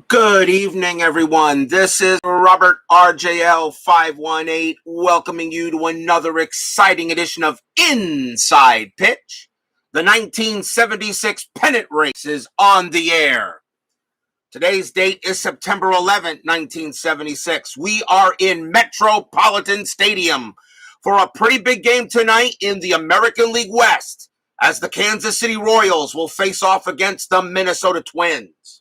Good evening, everyone. This is Robert RJL 518 welcoming you to another exciting edition of Inside Pitch. The 1976 Pennant race is on the air. Today's date is September 11th, 1976. We are in Metropolitan Stadium for a pretty big game tonight in the American League West as the Kansas City Royals will face off against the Minnesota Twins.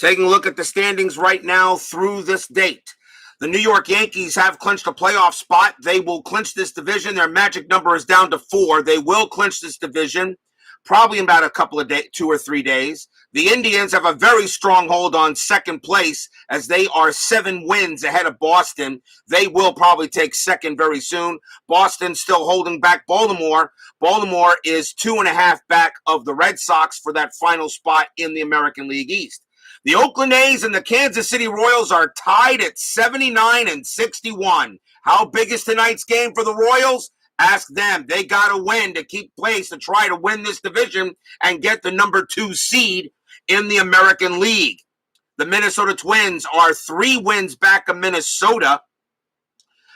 Taking a look at the standings right now through this date. The New York Yankees have clinched a playoff spot. They will clinch this division. Their magic number is down to 4. They will clinch this division probably in about a couple of days, 2 or 3 days. The Indians have a very strong hold on second place as they are 7 wins ahead of Boston. They will probably take second very soon. Boston still holding back Baltimore. Baltimore is 2.5 back of the Red Sox for that final spot in the American League East. The Oakland A's and the Kansas City Royals are tied at 79 and 61. How big is tonight's game for the Royals? Ask them. They got to win to keep pace to try to win this division and get the number 2 seed in the American League. The Minnesota Twins are 3 wins back of Minnesota.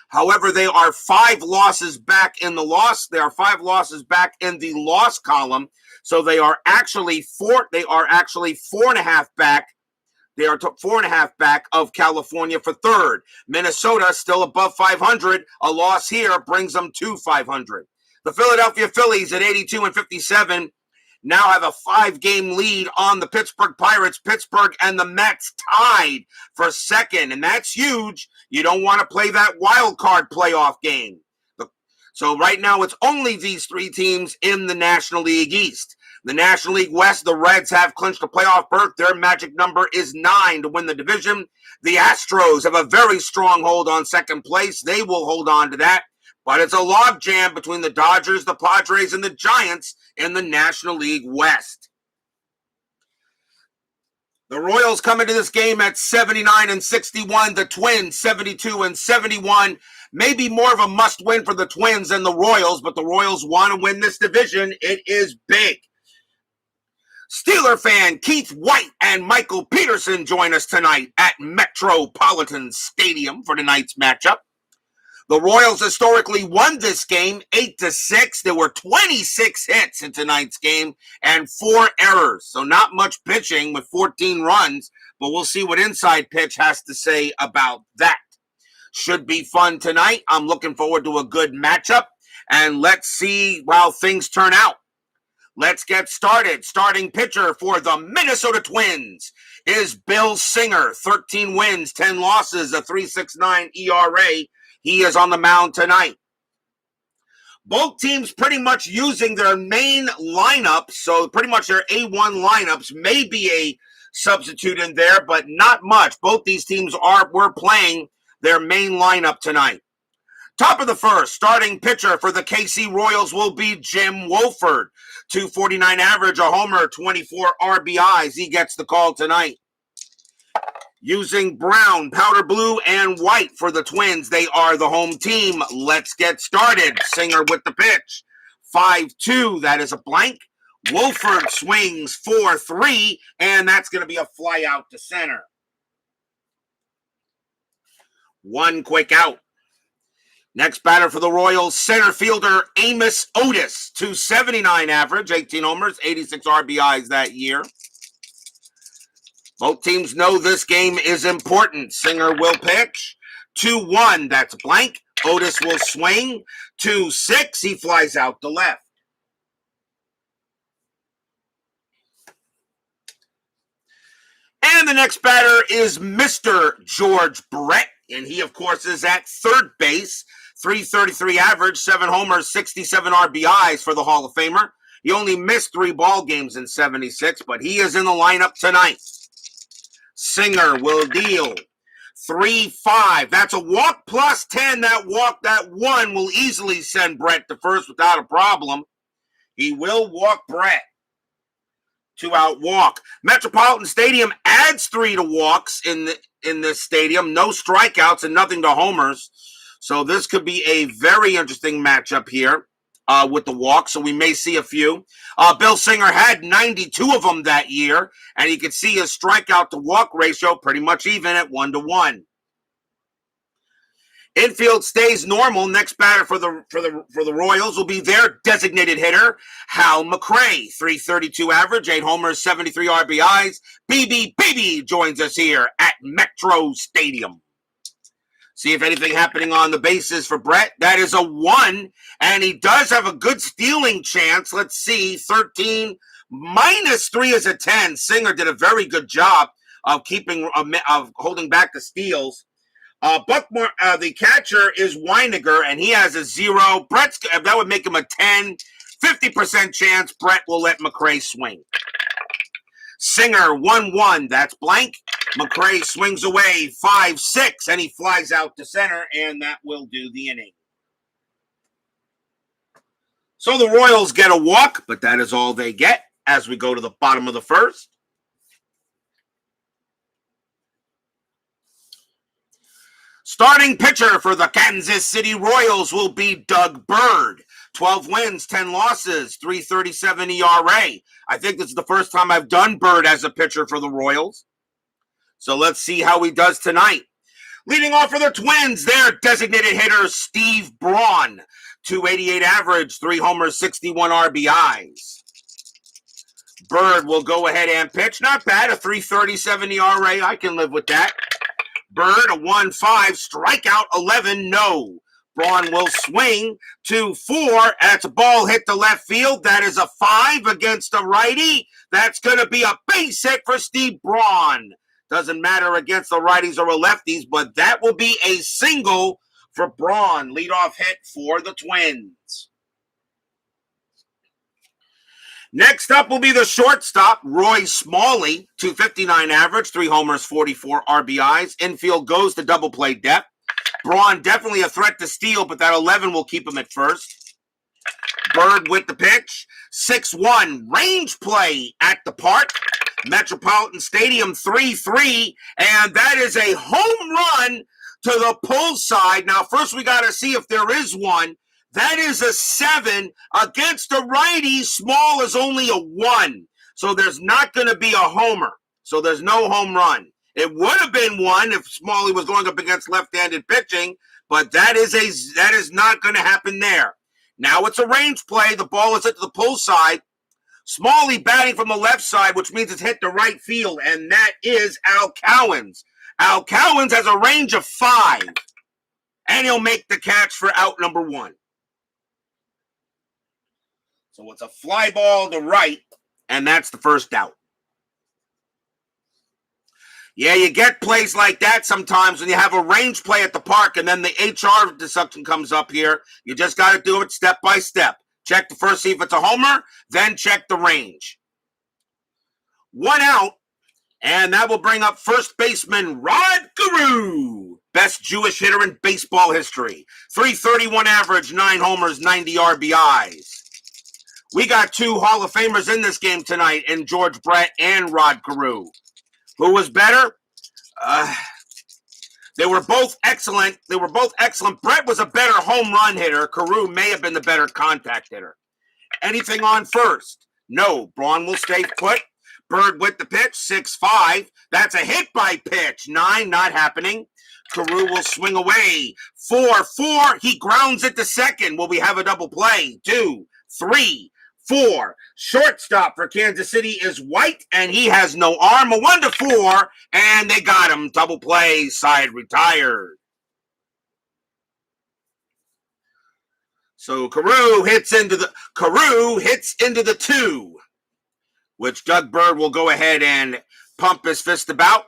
However, they are 5 losses back in the loss. They are 5 losses back in the loss column. So they are actually 4.5 back. They are 4.5 back of California for third. Minnesota still above 500. A loss here brings them to 500. The Philadelphia Phillies at 82 and 57 now have a 5-game lead on the Pittsburgh Pirates. Pittsburgh and the Mets tied for second, and that's huge. You don't want to play that wild card playoff game. So right now it's only these 3 teams in the National League East. The National League West, the Reds have clinched a playoff berth. Their magic number is 9 to win the division. The Astros have a very strong hold on second place. They will hold on to that. But it's a logjam between the Dodgers, the Padres, and the Giants in the National League West. The Royals come into this game at 79 and 61. The Twins 72 and 71. Maybe more of a must-win for the Twins than the Royals, but the Royals want to win this division. It is big. Steeler fan Keith White and Michael Peterson join us tonight at Metropolitan Stadium for tonight's matchup. The Royals historically won this game 8-6. There were 26 hits in tonight's game and 4 errors. So not much pitching with 14 runs, but we'll see what Inside Pitch has to say about that. Should be fun tonight. I'm looking forward to a good matchup, and let's see how things turn out. Let's get started. Starting pitcher for the Minnesota Twins is Bill Singer. 13 wins, 10 losses, a 3.69 ERA. He is on the mound tonight. Both teams pretty much using their main lineup, so pretty much their A1 lineups. May be a substitute in there, but not much. Both these teams were playing their main lineup tonight. Top of the first, starting pitcher for the KC Royals will be Jim Wolford. 249 average, a homer, 24 RBIs. He gets the call tonight. Using brown, powder blue, and white for the Twins. They are the home team. Let's get started. Singer with the pitch. 5-2, that is a blank. Wolford swings 4-3, and that's going to be a fly out to center. 1 quick out. Next batter for the Royals, center fielder Amos Otis. 279 average, 18 homers, 86 RBIs that year. Both teams know this game is important. Singer will pitch. 2-1, that's blank. Otis will swing. 2-6, he flies out to left. And the next batter is Mr. George Brett, and he, of course, is at third base. 333 average, 7 homers, 67 RBIs for the Hall of Famer. He only missed 3 ball games in 76, but he is in the lineup tonight. Singer will deal. 3-5. That's a walk plus 10. That 1 will easily send Brett to first without a problem. He will walk Brett. 2-out walk. Metropolitan Stadium adds 3 to walks in this stadium. No strikeouts and nothing to homers. So this could be a very interesting matchup here. with the walk, so we may see a few. Bill Singer had 92 of them that year, and you can see his strikeout to walk ratio pretty much even at 1-1. Infield stays normal. Next batter for the Royals will be their designated hitter, Hal McRae. .332 average, 8 homers, 73 RBIs. BB joins us here at Metro Stadium. See if anything happening on the bases for Brett. That is a 1, and he does have a good stealing chance. Let's see, 13 minus 3 is a 10. Singer did a very good job of holding back the steals. Buckmore, the catcher is Weiniger, and he has a 0. That would make him a 10. 50% chance Brett will let McRae swing. Singer 1-1. That's blank. McRae swings away 5-6, and he flies out to center, and that will do the inning. So the Royals get a walk, but that is all they get as we go to the bottom of the first. Starting pitcher for the Kansas City Royals will be Doug Bird. 12 wins, 10 losses, .337 ERA. I think this is the first time I've done Bird as a pitcher for the Royals. So let's see how he does tonight. Leading off for the Twins, their designated hitter, Steve Braun. .288 average, 3 homers, 61 RBIs. Bird will go ahead and pitch. Not bad, a .337 ERA. I can live with that. Bird, a 1-5, strikeout 11, no. Braun will swing 2-4. That's a ball hit to left field. That is a 5 against a righty. That's going to be a base hit for Steve Braun. Doesn't matter against the righties or the lefties, but that will be a single for Braun. Leadoff hit for the Twins. Next up will be the shortstop, Roy Smalley, .259 average, 3 homers, 44 RBIs. Infield goes to double play depth. Braun definitely a threat to steal, but that 11 will keep him at first. Bird with the pitch. 6-1, range play at the park. Metropolitan Stadium, 3-3, and that is a home run to the pull side. Now, first we got to see if there is one. That is a 7 against a righty. Small is only a 1. So there's not going to be a homer. So there's no home run. It would have been one if Smalley was going up against left-handed pitching, but that is not going to happen there. Now it's a range play. The ball is hit to the pull side. Smalley batting from the left side, which means it's hit the right field, and that is Al Cowens. Al Cowens has a range of 5, and he'll make the catch for out number 1. So it's a fly ball to right, and that's the first out. Yeah, you get plays like that sometimes when you have a range play at the park, and then the HR deduction comes up here. You just got to do it step by step. Check the first, see if it's a homer, then check the range. 1 out, and that will bring up first baseman Rod Guru. Best Jewish hitter in baseball history. .331 average, 9 homers, 90 RBIs. We got 2 Hall of Famers in this game tonight, in George Brett and Rod Carew. Who was better? They were both excellent. Brett was a better home run hitter. Carew may have been the better contact hitter. Anything on first? No. Braun will stay put. Bird with the pitch, 6-5. That's a hit by pitch. 9, not happening. Carew will swing away. 4-4. He grounds it to second. Will we have a double play? 2, 3, 4. Shortstop for Kansas City is White, and he has no arm. A 1-4, and they got him. Double play, side retired. So Carew hits into the 2, which Doug Bird will go ahead and pump his fist about.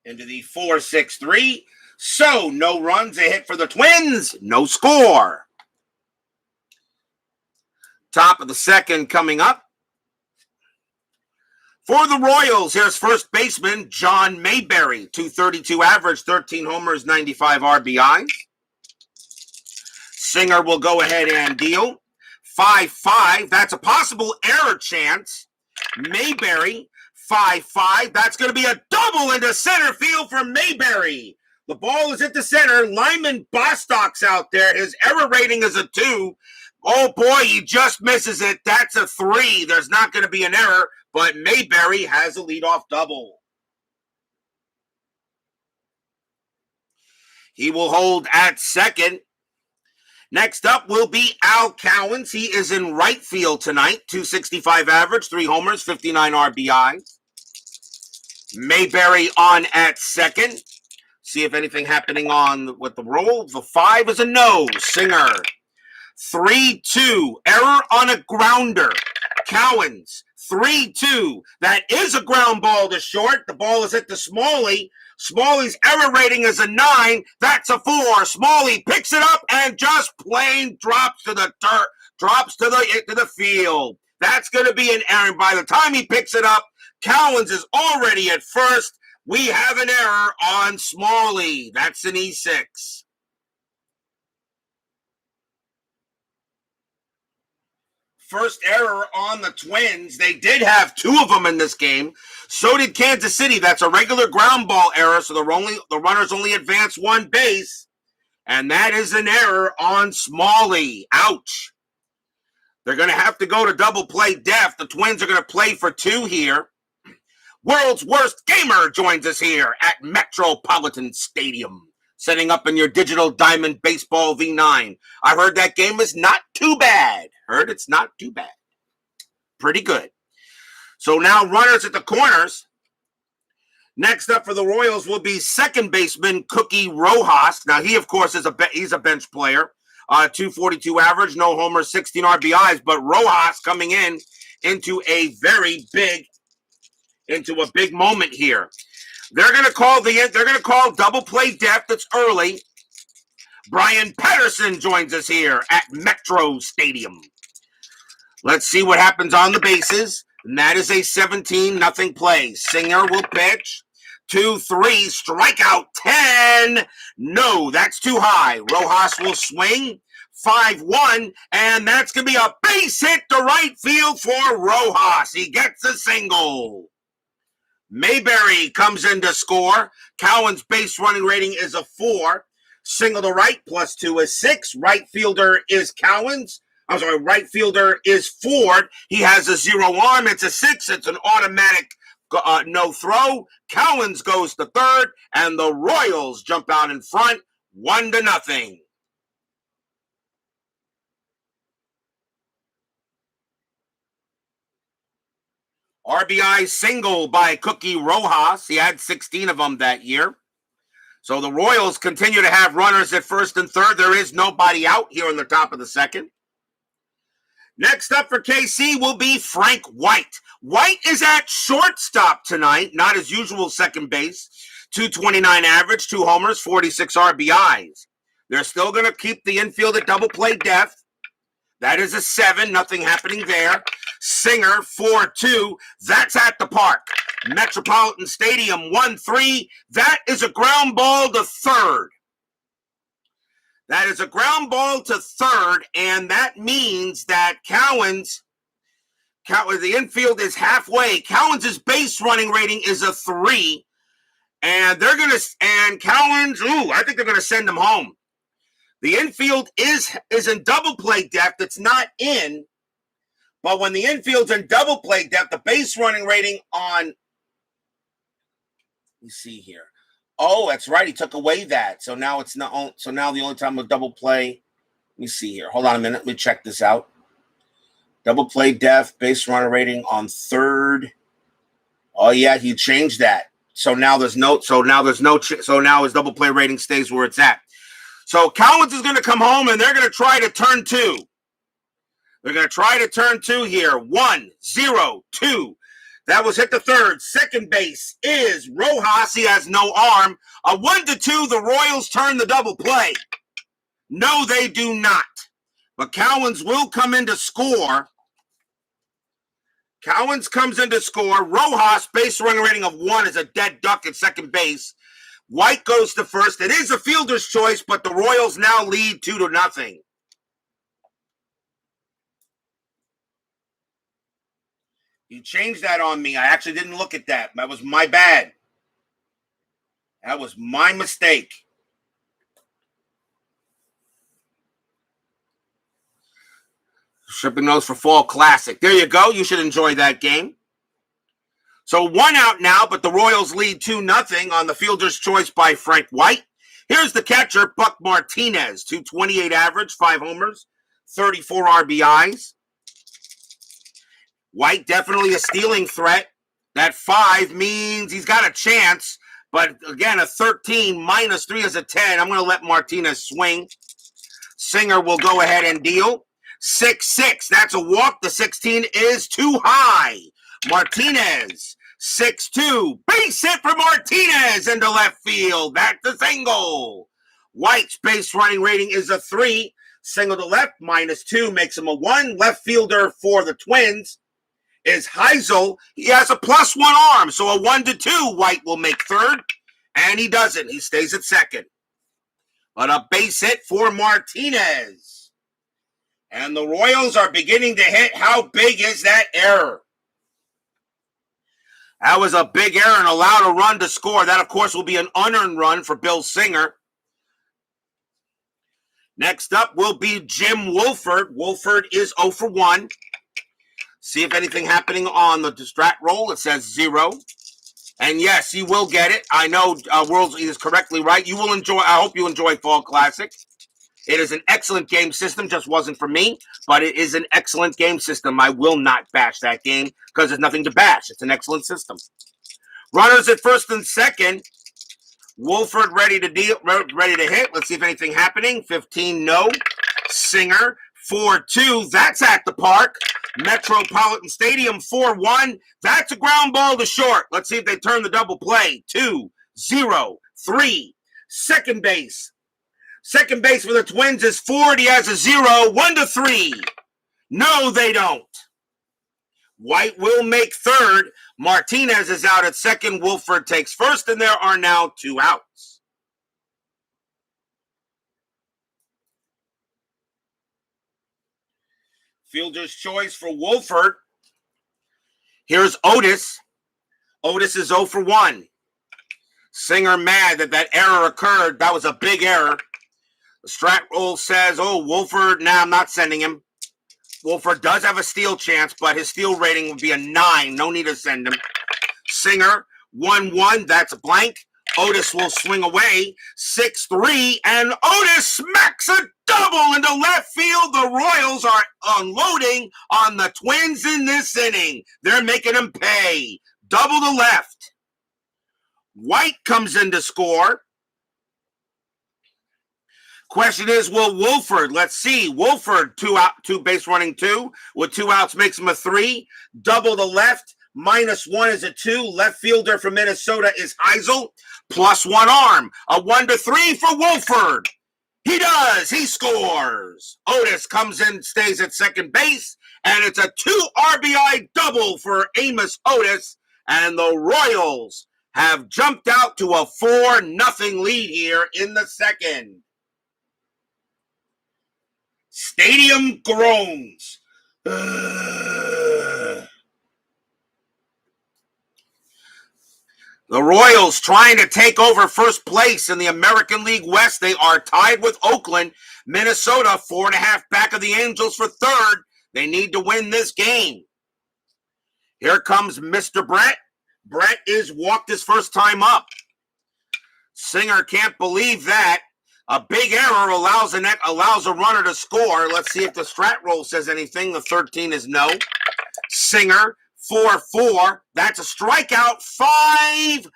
Into the 4-6-3. So no runs, a hit for the Twins, no score. Top of the second coming up. For the Royals, here's first baseman John Mayberry. .232 average, 13 homers, 95 RBIs. Singer will go ahead and deal. 5-5, that's a possible error chance. Mayberry, 5-5, that's going to be a double into center field for Mayberry. The ball is at the center. Lyman Bostock's out there. His error rating is a 2. Oh, boy, he just misses it. That's a 3. There's not going to be an error, but Mayberry has a leadoff double. He will hold at second. Next up will be Al Cowens. He is in right field tonight. 265 average, 3 homers, 59 RBI. Mayberry on at second. See if anything happening on with the roll. The 5 is a no. Singer. 3-2. Error on a grounder. Cowens. 3-2. That is a ground ball to short. The ball is hit to Smalley. Smalley's error rating is a 9. That's a 4. Smalley picks it up and just plain drops to the dirt. Drops to the field. That's going to be an error. By the time he picks it up, Cowens is already at first. We have an error on Smalley. That's an E6. First error on the Twins. They did have 2 of them in this game. So did Kansas City. That's a regular ground ball error, so the runners only advance 1 base. And that is an error on Smalley. Ouch. They're going to have to go to double play depth. The Twins are going to play for 2 here. World's Worst Gamer joins us here at Metropolitan Stadium, setting up in your digital Diamond Baseball V9. I heard that game is not too bad. Heard it's not too bad. Pretty good. So now runners at the corners. Next up for the Royals will be second baseman Cookie Rojas. Now he, of course, he's a bench player. 242 average, no homers, 16 RBIs. But Rojas coming into a big moment here. They're going to call double play depth. It's early. Brian Patterson joins us here at Metro Stadium. Let's see what happens on the bases. And that is a 17-0 play. Singer will pitch. 2-3, strikeout 10. No, that's too high. Rojas will swing. 5-1, and that's going to be a base hit to right field for Rojas. He gets a single. Mayberry comes in to score. Cowens' base running rating is a 4. Single to right, +2 is 6. Right fielder is right fielder is Ford. He has a 0 arm. It's a 6. It's an automatic no throw. Cowens goes to third, and the Royals jump out in front, 1-0. RBI single by Cookie Rojas. He had 16 of them that year. So the Royals continue to have runners at first and third. There is nobody out here in the top of the second. Next up for KC will be Frank White. White is at shortstop tonight, not his usual second base. 229 average, 2 homers, 46 RBIs. They're still going to keep the infield at double play depth. That is a 7, nothing happening there. Singer, 4-2. That's at the park. Metropolitan Stadium, 1-3. That is a ground ball to third. That is a ground ball to third, and that means that the infield is halfway. Cowens' base running rating is a 3, and Cowens, I think they're going to send him home. The infield is in double play depth. It's not in. But when the infield's in double play depth, the base running rating on, let me see here. Oh, that's right. He took away that. So now it's not. So now the only time with double play, let me see here. Hold on a minute. Let me check this out. Double play depth, base runner rating on third. Oh yeah, he changed that. So now his double play rating stays where it's at. So Cowens is going to come home, and they're going to try to turn 2. They're going to try to turn 2 here. 1-0-2. That was hit to third. Second base is Rojas. He has no arm. A 1-2. The Royals turn the double play. No, they do not. But Cowens will come in to score. Cowens comes in to score. Rojas, base running rating of 1, is a dead duck at second base. White goes to first. It is a fielder's choice, but the Royals now lead 2-0. You changed that on me. I actually didn't look at that. That was my bad. That was my mistake. Shipping those for Fall Classic. There you go. You should enjoy that game. So 1 out now, but the Royals lead 2-0 on the fielder's choice by Frank White. Here's the catcher, Buck Martinez, 228 average, 5 homers, 34 RBIs. White definitely a stealing threat. That 5 means he's got a chance, but again, a 13 minus 3 is a 10. I'm going to let Martinez swing. Singer will go ahead and deal. 6-6, that's a walk. The 16 is too high. Martinez, 6-2. Base hit for Martinez into left field. That's a single. White's base running rating is a 3. Single to left, -2, makes him a 1. Left fielder for the Twins is Heisel. He has a +1 arm, so a 1-2. White will make third, and he doesn't. He stays at second. But a base hit for Martinez. And the Royals are beginning to hit. How big is that error? That was a big error and allowed a run to score. That, of course, will be an unearned run for Bill Singer. Next up will be Jim Wolford. Wolford is 0 for 1. See if anything happening on the strat roll. It says 0. And yes, you will get it. I know Worlds is correctly right. You will enjoy. I hope you enjoy Fall Classic. It is an excellent game system. Just wasn't for me, but it is an excellent game system. I will not bash that game because there's nothing to bash. It's an excellent system. Runners at first and second. Wolford ready to hit. Let's see if anything happening. 15, no. Singer, 4-2. That's at the park. Metropolitan Stadium, 4-1. That's a ground ball to short. Let's see if they turn the double play. 2-0-3. Second base. Second base for the Twins is Ford. He has a 0. 1-3. No, they don't. White will make third. Martinez is out at second. Wolford takes first, and there are now 2 outs. Fielder's choice for Wolford. Here's Otis. Otis is 0 for 1. Singer mad that error occurred. That was a big error. The strat roll says, Wolford, I'm not sending him. Wolford does have a steal chance, but his steal rating would be a 9. No need to send him. Singer, 1-1. That's a blank. Otis will swing away. 6-3, and Otis smacks a double into left field. The Royals are unloading on the Twins in this inning. They're making them pay. Double to left. White comes in to score. Question is, will Wolford, let's see, Wolford, 2 out, 2 base running 2, with 2 outs makes him a 3, double to left, -1 is a 2, left fielder for Minnesota is Heisel, +1 arm, a 1-3 for Wolford. He does, he scores. Otis comes in, stays at second base, and it's a 2 RBI double for Amos Otis, and the Royals have jumped out to a 4-0 lead here in the second. Stadium groans. The Royals trying to take over first place in the American League West. They are tied with Oakland. Minnesota, 4.5 back of the Angels for third. They need to win this game. Here comes Mr. Brett. Brett is walked his first time up. Singer can't believe that. A big error allows a runner to score. Let's see if the strat roll says anything. The 13 is no. Singer, 4-4. That's a strikeout. 5.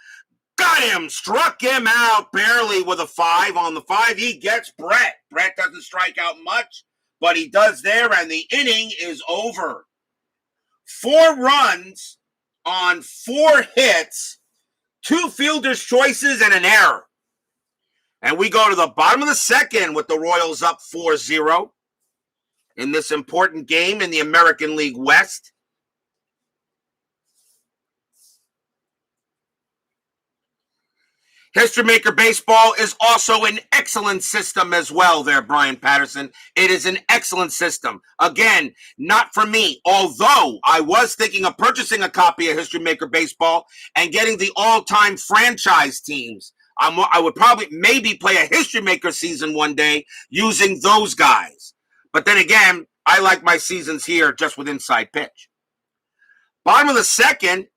Got him. Struck him out barely with a 5. On the 5, he gets Brett. Brett doesn't strike out much, but he does there, and the inning is over. 4 runs on 4 hits, 2 fielders' choices, and an error. And we go to the bottom of the second with the Royals up 4-0 in this important game in the American League West. History Maker Baseball is also an excellent system as well there, Brian Patterson. It is an excellent system. Again, not for me, although I was thinking of purchasing a copy of History Maker Baseball and getting the all-time franchise teams. I would probably maybe play a history maker season one day using those guys. But then again, I like my seasons here just with inside pitch. Bottom of the second,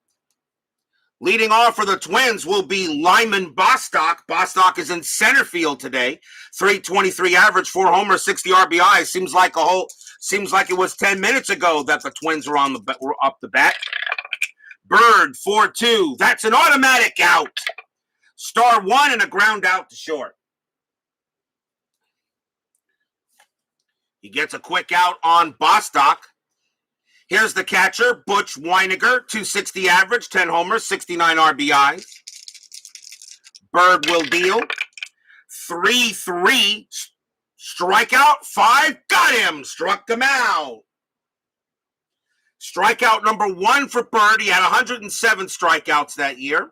leading off for the Twins will be Lyman Bostock. Bostock is in center field today. 323 average, 4 homers, 60 RBI. Seems like it was 10 minutes ago that the Twins were up the bat. Bird 4-2. That's an automatic out. Star 1 and a ground out to short. He gets a quick out on Bostock. Here's the catcher, Butch Weiniger, 260 average, 10 homers, 69 RBIs. Bird will deal. 3-3, strikeout, 5, got him, struck him out. Strikeout number 1 for Bird. He had 107 strikeouts that year.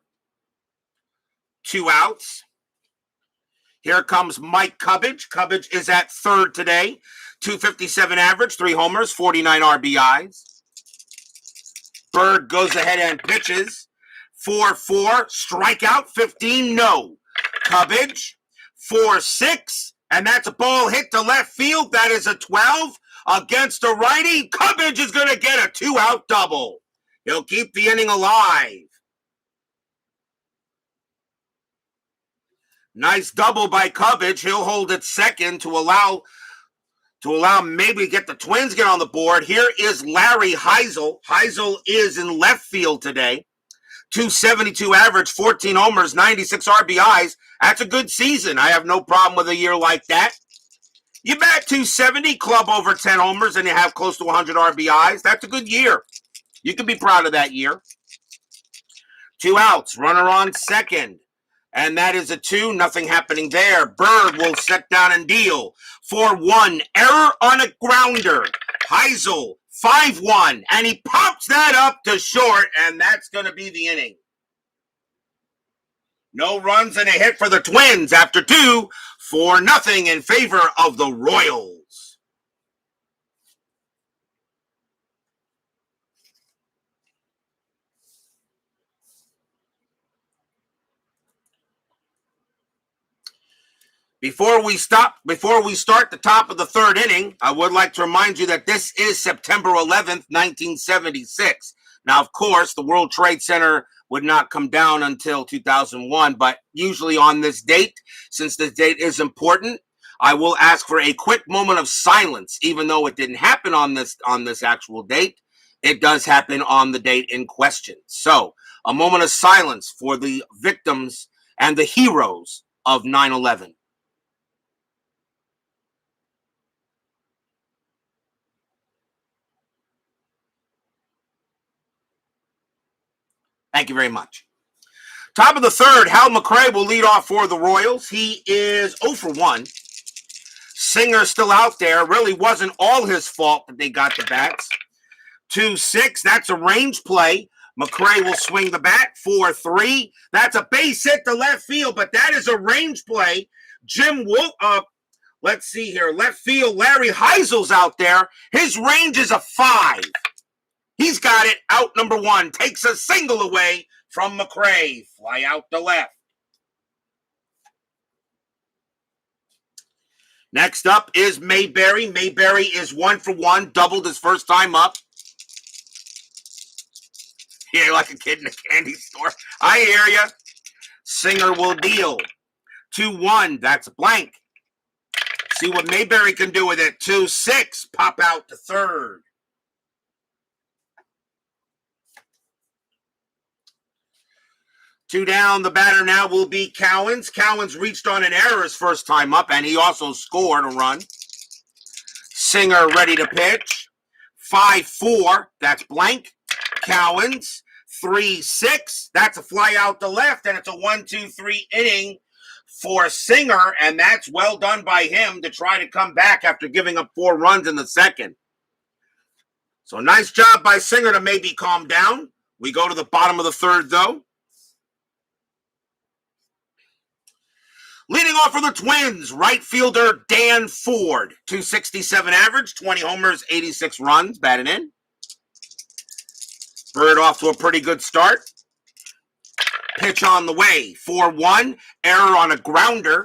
2 outs. Here comes Mike Cubbage. Cubbage is at third today. 257 average, 3 homers, 49 RBIs. Bird goes ahead and pitches. 4-4, strikeout, 15, no. Cubbage, 4-6, and that's a ball hit to left field. That is a 12 against a righty. Cubbage is going to get a 2-out double. He'll keep the inning alive. Nice double by Cubbage. He'll hold it second to allow maybe get the Twins get on the board. Here is Larry Heisel. Heisel is in left field today. 272 average, 14 homers, 96 RBIs. That's a good season. I have no problem with a year like that. You bat 270, club over 10 homers, and you have close to 100 RBIs. That's a good year. You can be proud of that year. 2 outs, runner on second. And that is a 2, nothing happening there. Bird will set down and deal. 4-1, error on a grounder. Heisel, 5-1, and he pops that up to short, and that's going to be the inning. No runs and a hit for the Twins after 2, 4-0 in favor of the Royals. Before we start the top of the third inning, I would like to remind you that this is September 11th, 1976. Now, of course, the World Trade Center would not come down until 2001, but usually on this date, since this date is important, I will ask for a quick moment of silence, even though it didn't happen on this actual date. It does happen on the date in question. So, a moment of silence for the victims and the heroes of 9/11. Thank you very much. Top of the third, Hal McRae will lead off for the Royals. He is 0 for 1. Singer still out there. Really wasn't all his fault that they got the bats. 2-6, that's a range play. McRae will swing the bat. 4-3, that's a base hit to left field, but that is a range play. Jim Wolf, let's see here, left field, Larry Heisel's out there. His range is a 5. He's got it, out number 1, takes a single away from McRae. Fly out to left. Next up is Mayberry. Mayberry is 1 for 1, doubled his first time up. Yeah, like a kid in a candy store. I hear ya. Singer will deal. 2-1, that's blank. See what Mayberry can do with it. 2-6, pop out to third. Two down, the batter now will be Cowens. Cowens reached on an error his first time up, and he also scored a run. Singer ready to pitch. 5-4, that's blank. Cowens, 3-6, that's a fly out to left, and it's a 1-2-3 inning for Singer, and that's well done by him to try to come back after giving up 4 runs in the second. So nice job by Singer to maybe calm down. We go to the bottom of the third, though. Leading off for the Twins, right fielder Dan Ford. 267 average, 20 homers, 86 runs, batted in. Bird off to a pretty good start. Pitch on the way. 4-1. Error on a grounder.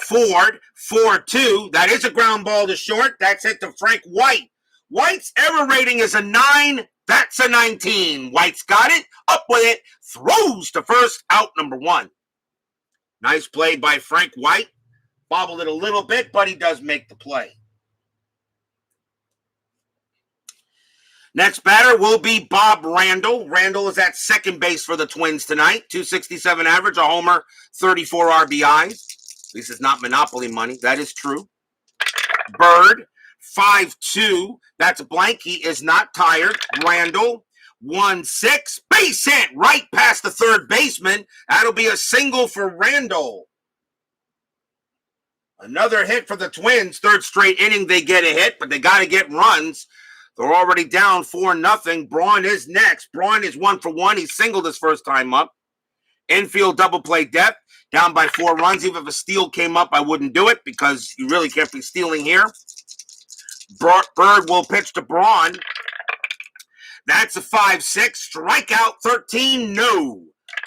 Ford. 4-2. That is a ground ball to short. That's hit to Frank White. White's error rating is a 9. That's a 19. White's got it. Up with it. Throws to first. Out number 1. Nice play by Frank White. Bobbled it a little bit, but he does make the play. Next batter will be Bob Randall. Randall is at second base for the Twins tonight. 267 average, a homer, 34 RBIs. At least it's not Monopoly money. That is true. Bird, 5-2. That's a blank. He is not tired. Randall, 1-6. Base hit right past the third baseman. That'll be a single for Randall. Another hit for the Twins. Third straight inning they get a hit, but they got to get runs. They're already down 4-0. Braun is next. Braun is 1 for 1. He singled his first time up. Infield double play depth. Down by 4 runs. Even if a steal came up, I wouldn't do it because you really can't be stealing here. Bird will pitch to Braun. That's a 5-6. Strikeout 13. No.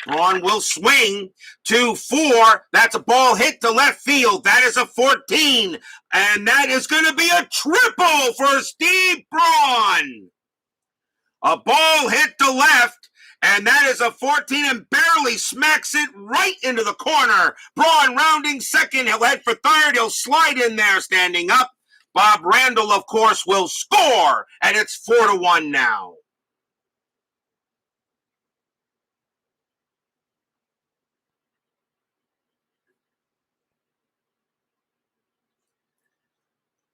Braun will swing. 2-4. That's a ball hit to left field. That is a 14. And that is going to be a triple for Steve Braun. A ball hit to left. And that is a 14 and barely smacks it right into the corner. Braun rounding second. He'll head for third. He'll slide in there standing up. Bob Randall, of course, will score. And it's 4-1 now.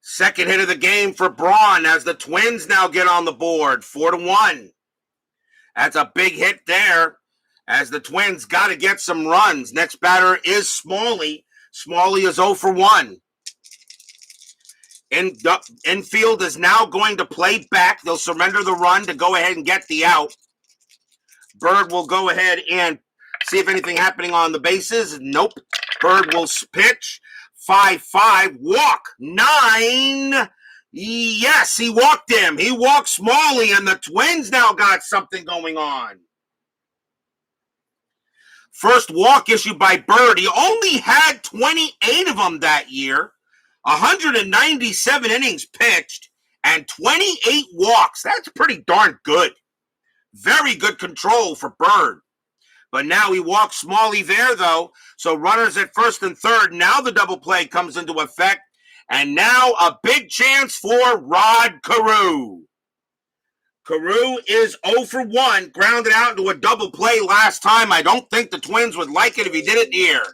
Second hit of the game for Braun as the Twins now get on the board. 4-1. That's a big hit there as the Twins got to get some runs. Next batter is Smalley. Smalley is 0 for 1. Infield is now going to play back. They'll surrender the run to go ahead and get the out. Bird will go ahead and see if anything happening on the bases. Nope. Bird will pitch. 5-5. Walk. 9. Yes, he walked him. He walked Smalley, and the Twins now got something going on. First walk issued by Bird. He only had 28 of them that year. 197 innings pitched and 28 walks. That's pretty darn good. Very good control for Bird. But now he walks Smalley there, though. So runners at first and third. Now the double play comes into effect. And now a big chance for Rod Carew. Carew is 0 for 1. Grounded out into a double play last time. I don't think the Twins would like it if he did it here.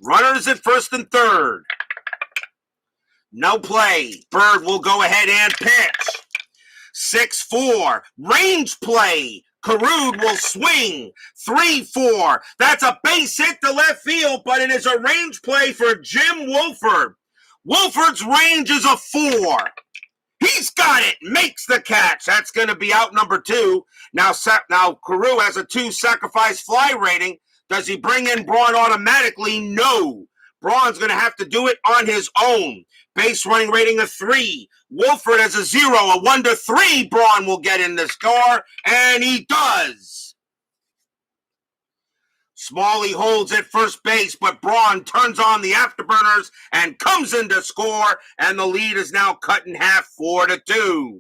Runners at first and third. No play. Bird will go ahead and pitch. 6-4. Range play. Carew will swing. 3-4. That's a base hit to left field, but it is a range play for Jim Wolford. Wolford's range is a 4. He's got it. Makes the catch. That's going to be out number 2. Now Carew has a 2 sacrifice fly rating. Does he bring in Braun automatically? No. Braun's going to have to do it on his own. Base running rating of 3. Wolford has a 0. A 1-3. Braun will get in the score, and he does. Smalley holds at first base, but Braun turns on the afterburners and comes in to score, and the lead is now cut in half, 4-2.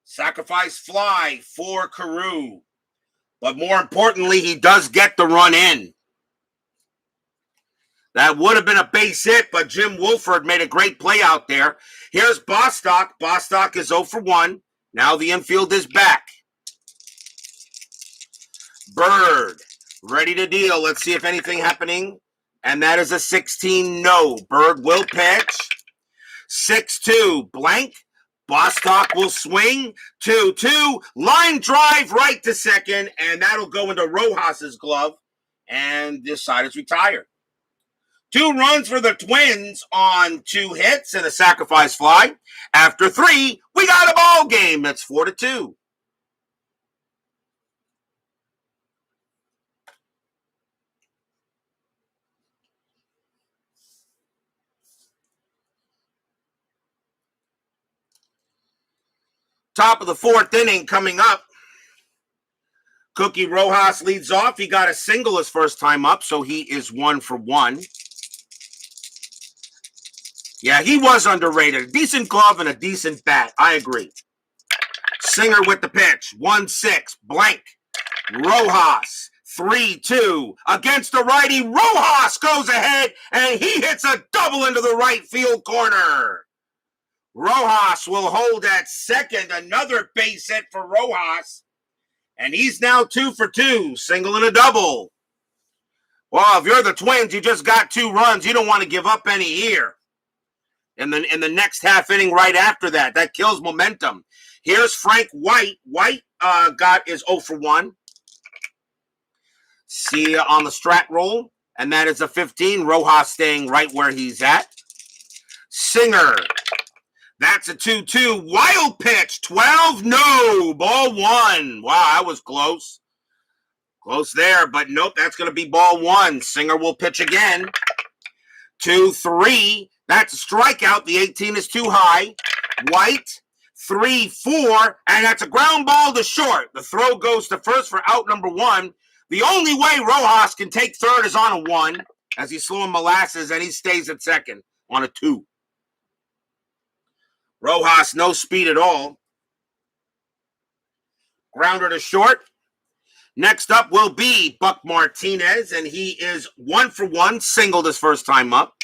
Sacrifice fly for Carew. But more importantly, he does get the run in. That would have been a base hit, but Jim Wolford made a great play out there. Here's Bostock. Bostock is 0 for 1. Now the infield is back. Bird, ready to deal. Let's see if anything happening. And that is a 16 no. Bird will pitch. 6-2 blank. Bostock will swing. 2-2. Line drive right to second. And that'll go into Rojas's glove. And this side is retired. 2 runs for the Twins on 2 hits and a sacrifice fly. After 3, we got a ball game. That's 4-2. Top of the 4th inning coming up. Cookie Rojas leads off. He got a single his first time up, so he is 1 for 1. Yeah, he was underrated. A decent glove and a decent bat. I agree. Singer with the pitch. 1-6. Blank. Rojas. 3-2. Against the righty. Rojas goes ahead, and he hits a double into the right field corner. Rojas will hold at second. Another base hit for Rojas. And he's now 2 for 2, single and a double. Well, if you're the Twins, you just got 2 runs. You don't want to give up any here. In the next half inning right after that. That kills momentum. Here's Frank White. White got his 0 for 1. See you on the strat roll. And that is a 15. Rojas staying right where he's at. Singer. That's a 2-2. Wild pitch. 12. No. Ball 1. Wow, that was close. Close there, but nope, that's going to be ball 1. Singer will pitch again. 2-3. That's a strikeout. The 18 is too high. White. 3-4. And that's a ground ball to short. The throw goes to first for out number 1. The only way Rojas can take third is on a 1, as he's slowing molasses, and he stays at second on a 2. Rojas, no speed at all. Grounder to short. Next up will be Buck Martinez, and he is 1 for 1, singled his first time up.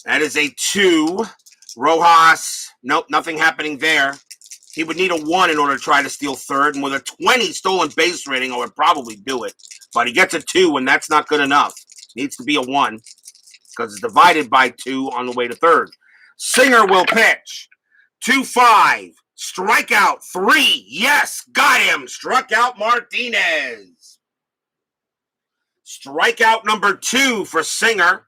That is a 2. Rojas, nope, nothing happening there. He would need a 1 in order to try to steal third, and with a 20 stolen base rating, I would probably do it. But he gets a 2, and that's not good enough. Needs to be a 1, because it's divided by 2 on the way to third. Singer will pitch. 2-5. Strikeout 3. Yes, got him. Struck out Martinez. Strikeout number 2 for Singer.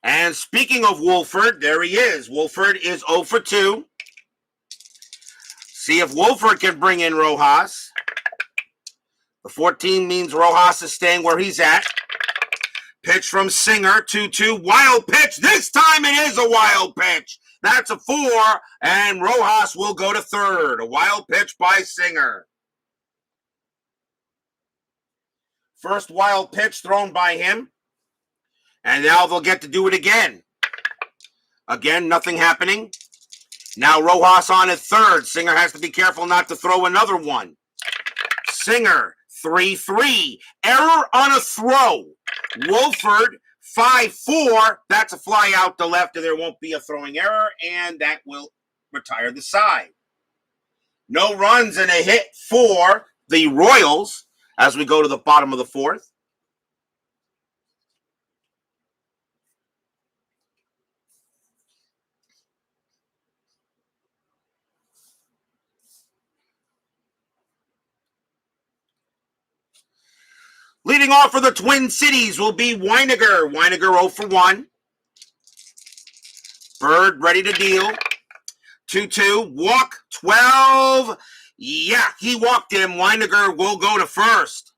And speaking of Wolford, there he is. Wolford is 0 for 2. See if Wolford can bring in Rojas. The 14 means Rojas is staying where he's at. Pitch from Singer, 2-2. Wild pitch. This time it is a wild pitch. That's a 4, and Rojas will go to third. A wild pitch by Singer. First wild pitch thrown by him. And now they'll get to do it again. Again, nothing happening. Now Rojas on at third. Singer has to be careful not to throw another one. Singer, 3-3. Error on a throw. Wolford, 5-4. That's a fly out to left, and there won't be a throwing error, and that will retire the side. No runs and a hit for the Royals as we go to the bottom of the 4th. Leading off for the Twin Cities will be Weiniger. Weiniger 0 for 1. Bird ready to deal. 2-2. Walk 12. Yeah, he walked him. Weiniger will go to first.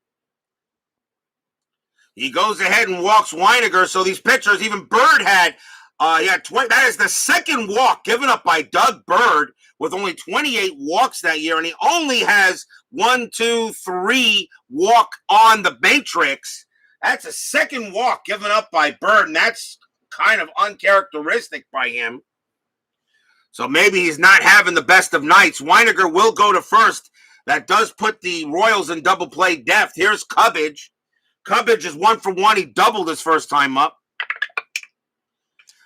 He goes ahead and walks Weiniger. So these pitchers, even Bird had 20. That is the second walk given up by Doug Bird with only 28 walks that year. And he only has 3 walk on the matrix. That's a second walk given up by Bird, and that's kind of uncharacteristic by him. So maybe he's not having the best of nights. Weiniger will go to first. That does put the Royals in double play depth. Here's Cubbage. Cubbage is 1 for 1. He doubled his first time up.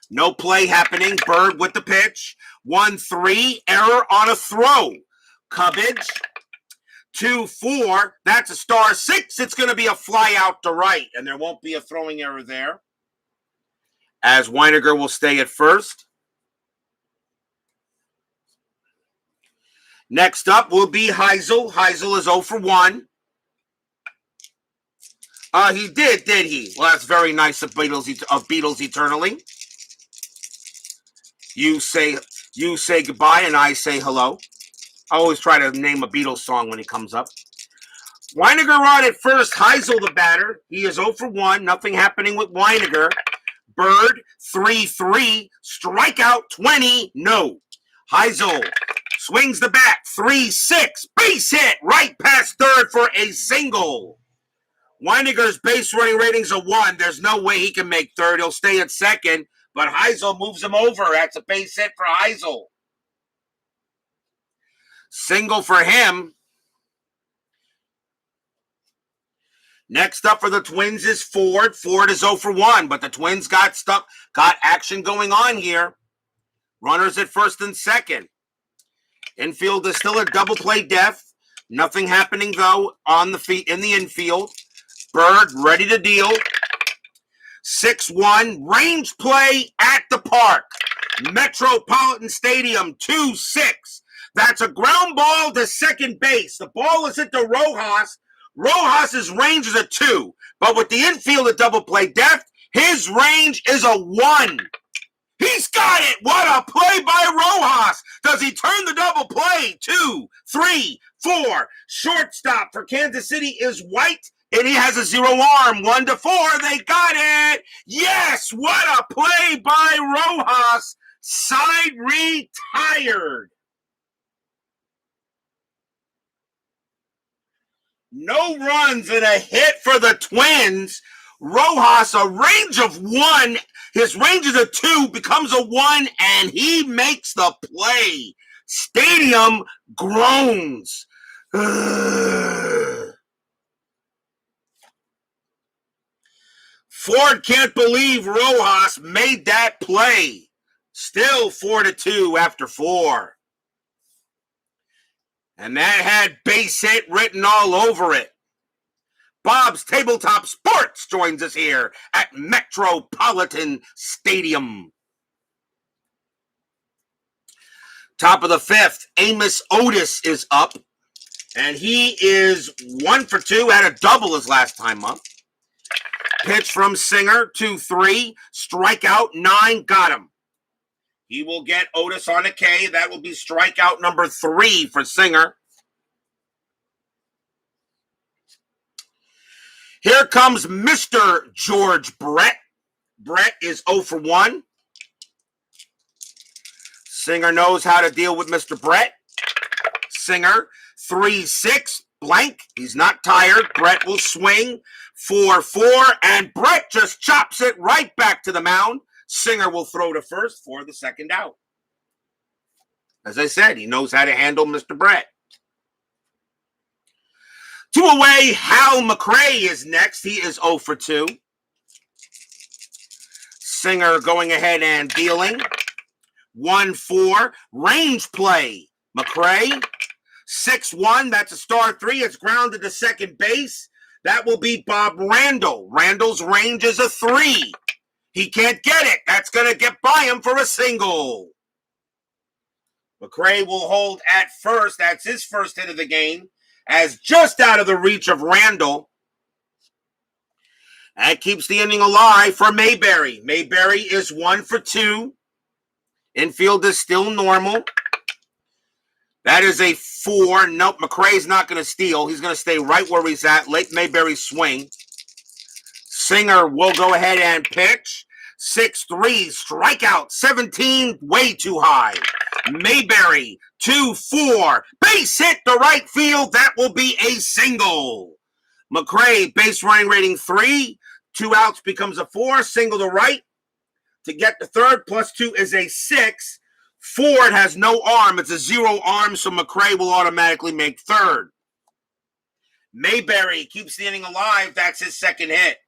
No play happening. Bird with the pitch. 1-3. Error on a throw. Cubbage. 2-4. That's a star 6. It's going to be a fly out to right, and there won't be a throwing error there, as Weiniger will stay at first. Next up will be Heisel. Heisel is 0 for 1. He did he? Well, that's very nice of Beatles Eternally. You say goodbye, and I say hello. I always try to name a Beatles song when it comes up. Weiniger on at first. Heisel the batter. He is 0 for 1. Nothing happening with Weiniger. Bird, 3-3. Strikeout 20. No. Heisel swings the bat. 3-6. Base hit right past third for a single. Weininger's base running rating's a 1. There's no way he can make third. He'll stay at second, but Heisel moves him over. That's a base hit for Heisel. Single for him. Next up for the Twins is Ford. Ford is 0 for 1, but the Twins got action going on here. Runners at first and second. Infield is still a double play depth. Nothing happening though in the infield. Bird ready to deal. 6-1 range play at the park. Metropolitan Stadium 2-6. That's a ground ball to second base. The ball is hit to Rojas. Rojas's range is a 2, but with the infield at double play depth, his range is a 1. He's got it. What a play by Rojas. Does he turn the double play? 2, 3, 4. Shortstop for Kansas City is White, and he has a 0 arm. 1-4. They got it. Yes. What a play by Rojas. Side retired. No runs and a hit for the Twins. Rojas, a range of 1. His range is a 2, becomes a 1, and he makes the play. Stadium groans. Ford can't believe Rojas made that play. Still 4-2 after 4. And that had base hit written all over it. Bob's Tabletop Sports joins us here at Metropolitan Stadium. Top of the 5th, Amos Otis is up. And he is 1 for 2, had a double his last time up. Pitch from Singer, 2-3. Strikeout, 9, got him. He will get Otis on a K. That will be strikeout number 3 for Singer. Here comes Mr. George Brett. Brett is 0 for 1. Singer knows how to deal with Mr. Brett. Singer, 3-6, blank. He's not tired. Brett will swing, 4-4, and Brett just chops it right back to the mound. Singer will throw to first for the second out. As I said, he knows how to handle Mr. Brett. 2 away, Hal McRae is next. He is 0 for 2. Singer going ahead and dealing. 1-4, range play. McRae, 6-1, that's a star 3. It's grounded to second base. That will be Bob Randall. Randall's range is a 3. He can't get it. That's going to get by him for a single. McRae will hold at first. That's his first hit of the game, as just out of the reach of Randall. That keeps the inning alive for Mayberry. Mayberry is 1 for 2. Infield is still normal. That is a 4. Nope, McRae's not going to steal. He's going to stay right where he's at. Late Mayberry swing. Singer will go ahead and pitch. 6-3, strikeout, 17, way too high. Mayberry, 2-4, base hit to right field. That will be a single. McRae, base running rating 3. 2 outs becomes a 4. Single to right. To get to third, +2 is a 6. Ford has no arm. It's a 0 arm, so McRae will automatically make third. Mayberry keeps the inning alive. That's his second hit.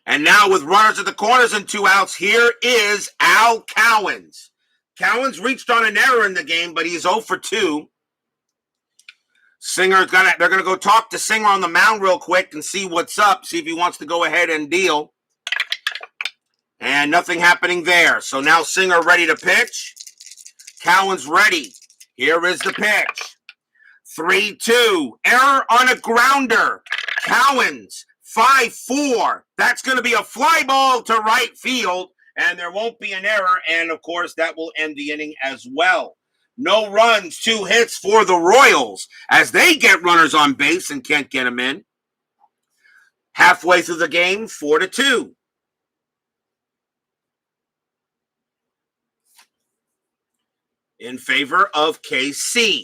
And now with runners at the corners and 2 outs, here is Al Cowens. Cowens reached on an error in the game, but he's 0 for 2. They're gonna go talk to Singer on the mound real quick and see what's up, see if he wants to go ahead and deal. And nothing happening there. So now Singer ready to pitch. Cowens ready. Here is the pitch. 3-2. Error on a grounder. Cowens, 5-4. That's going to be a fly ball to right field, and there won't be an error. And, of course, that will end the inning as well. No runs, 2 hits for the Royals as they get runners on base and can't get them in. Halfway through the game, 4-2. in favor of KC.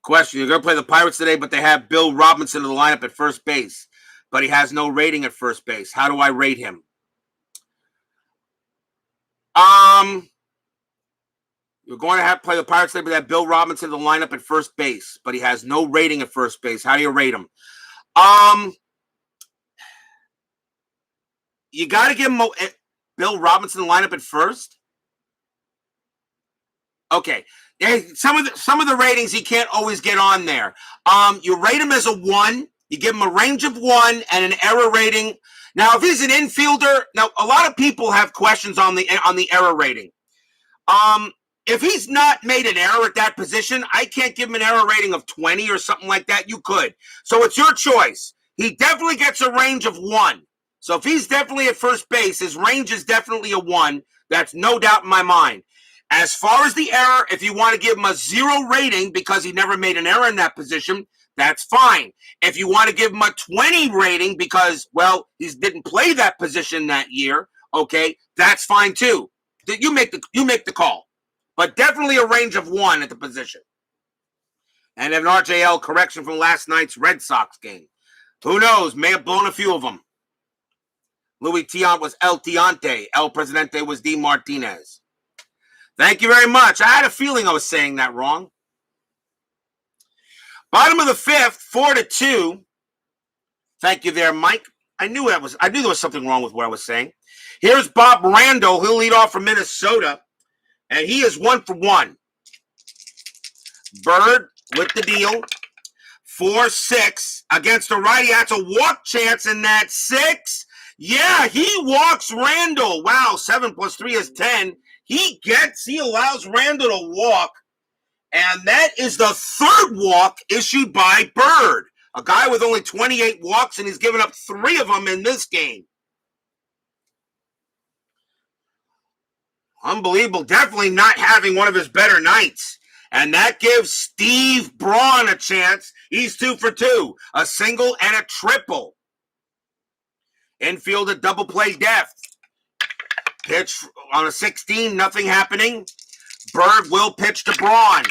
Question, you're going to play the Pirates today, but they have Bill Robinson in the lineup at first base, but he has no rating at first base. How do I rate him? You're going to have to play the Pirates today, but they have Bill Robinson in the lineup at first base, but he has no rating at first base. How do you rate him? You got to give him Bill Robinson in the lineup at first? Okay. Some of the ratings he can't always get on there. You rate him as a 1. You give him a range of 1 and an error rating. Now, if he's an infielder, now a lot of people have questions on the error rating. If he's not made an error at that position, I can't give him an error rating of 20 or something like that. You could. So it's your choice. He definitely gets a range of 1. So if he's definitely at first base, his range is definitely a 1. That's no doubt in my mind. As far as the error, if you want to give him a 0 rating because he never made an error in that position, that's fine. If you want to give him a 20 rating because, well, he didn't play that position that year, okay, that's fine too. You make the call. But definitely a range of 1 at the position. And an RJL correction from last night's Red Sox game. Who knows? May have blown a few of them. Louis Tiant was El Tiante. El Presidente was D. Martinez. Thank you very much. I had a feeling I was saying that wrong. Bottom of the 5th, 4-2. Thank you there, Mike. I knew there was something wrong with what I was saying. Here's Bob Randall. He'll lead off from Minnesota. And he is 1 for 1. Bird with the deal. 4-6 against a righty. That's a walk chance in that 6. Yeah, he walks Randall. Wow, 7 + 3 is 10. He allows Randall to walk. And that is the 3rd walk issued by Bird. A guy with only 28 walks, and he's given up 3 of them in this game. Unbelievable. Definitely not having one of his better nights. And that gives Steve Braun a chance. He's 2 for 2. A single and a triple. Infield at double play depth. Pitch on a 16, nothing happening. Bird will pitch to Braun.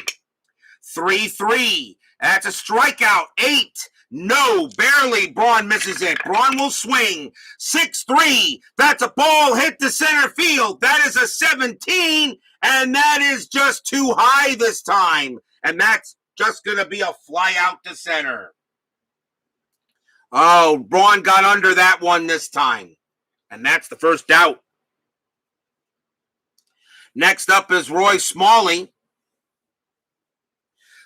3-3. That's a strikeout. 8. No, barely. Braun misses it. Braun will swing. 6-3. That's a ball hit to center field. That is a 17, and that is just too high this time. And that's just going to be a fly out to center. Oh, Braun got under that one this time. And that's the first out. Next up is Roy Smalley.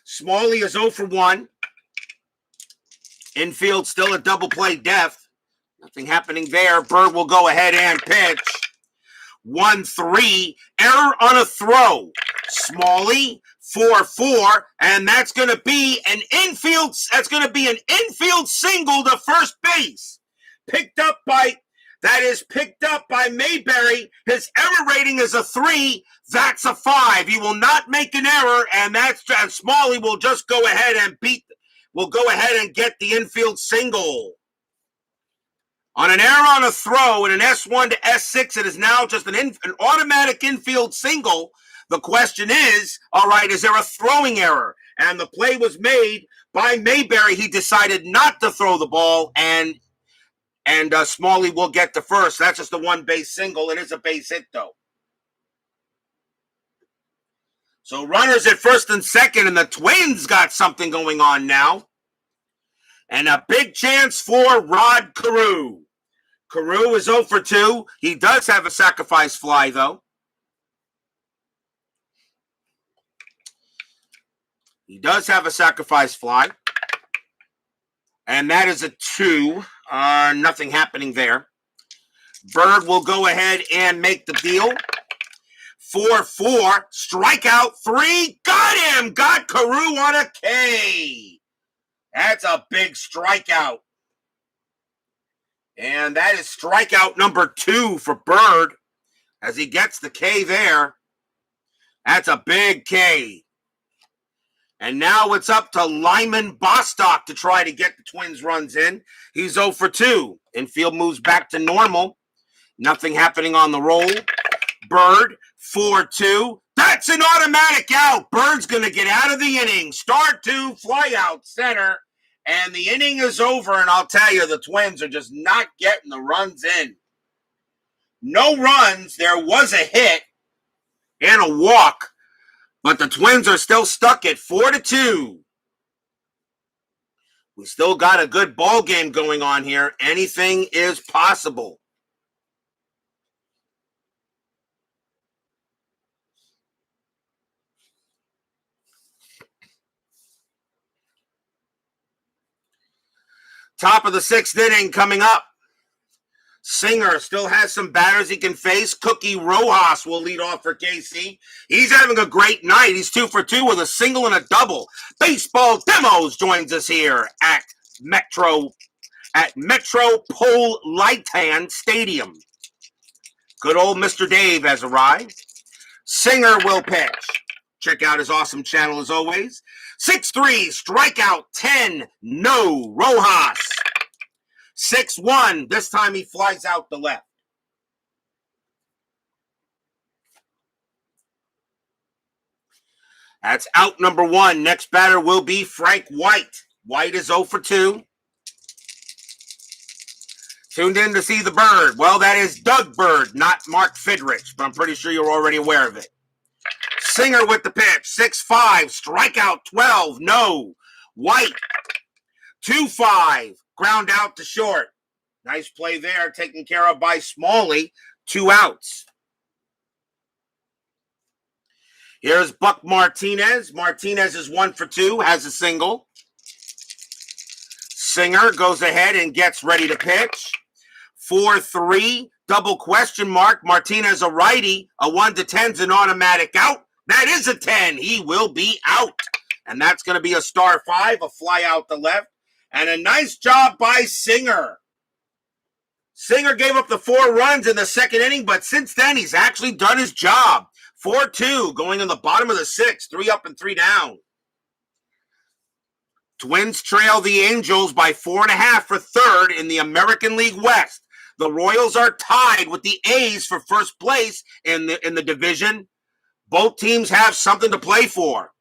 Smalley is 0 for 1. Infield still at double play depth. Nothing happening there. Bird will go ahead and pitch. 1-3. Error on a throw. Smalley 4-4, and that's going to be an infield. That's going to be an infield single to first base. Picked up by Mayberry. His error rating is a 3. That's a 5. He will not make an error, and Smalley will just go ahead and get the infield single. On an error on a throw in an S1 to S6, it is now just an automatic infield single. The question is, all right, is there a throwing error? And the play was made by Mayberry. He decided not to throw the ball, and Smalley will get the first. That's just a 1-base single. It is a base hit, though. So runners at first and second, and the Twins got something going on now. And a big chance for Rod Carew. Carew is 0 for 2. He does have a sacrifice fly, though. He does have a sacrifice fly. And that is a 2. Nothing happening there. Bird will go ahead and make the deal. 4-4. Strikeout 3. Got him. Got Carew on a K. That's a big strikeout. And that is strikeout number 2 for Bird as he gets the K there. That's a big K. And now it's up to Lyman Bostock to try to get the Twins runs in. He's 0 for 2. Infield moves back to normal. Nothing happening on the roll. Bird 4-2. That's an automatic out. Bird's going to get out of the inning. Start to fly out center. And the inning is over. And I'll tell you, the Twins are just not getting the runs in. No runs. There was a hit and a walk. But the Twins are still stuck at 4-2. We still got a good ball game going on here. Anything is possible. Top of the sixth inning coming up. Singer still has some batters he can face. Cookie Rojas will lead off for KC. He's having a great night. He's 2 for 2 with a single and a double. Baseball Demos joins us here at Metropolitan Stadium. Good old Mr. Dave has arrived. Singer will pitch. Check out his awesome channel as always. 6-3, strikeout 10, no, Rojas. 6-1, this time he flies out the left. That's out number 1. Next batter will be Frank White. White is 0 for 2. Tuned in to see the bird. Well, that is Doug Bird, not Mark Fidrich, but I'm pretty sure you're already aware of it. Singer with the pitch. 6-5, strikeout 12, no. White, 2-5, ground out to short. Nice play there, taken care of by Smalley. 2 outs. Here's Buck Martinez. Martinez is 1 for 2, has a single. Singer goes ahead and gets ready to pitch. 4-3, double question mark. Martinez a righty. A 1-10's an automatic out. That is a 10. He will be out. And that's going to be a star 5, a fly out the left. And a nice job by Singer. Singer gave up the 4 runs in the second inning, but since then he's actually done his job. 4-2, going in the bottom of the 6th, 3 up and 3 down. Twins trail the Angels by 4.5 for third in the American League West. The Royals are tied with the A's for first place in the division. Both teams have something to play for.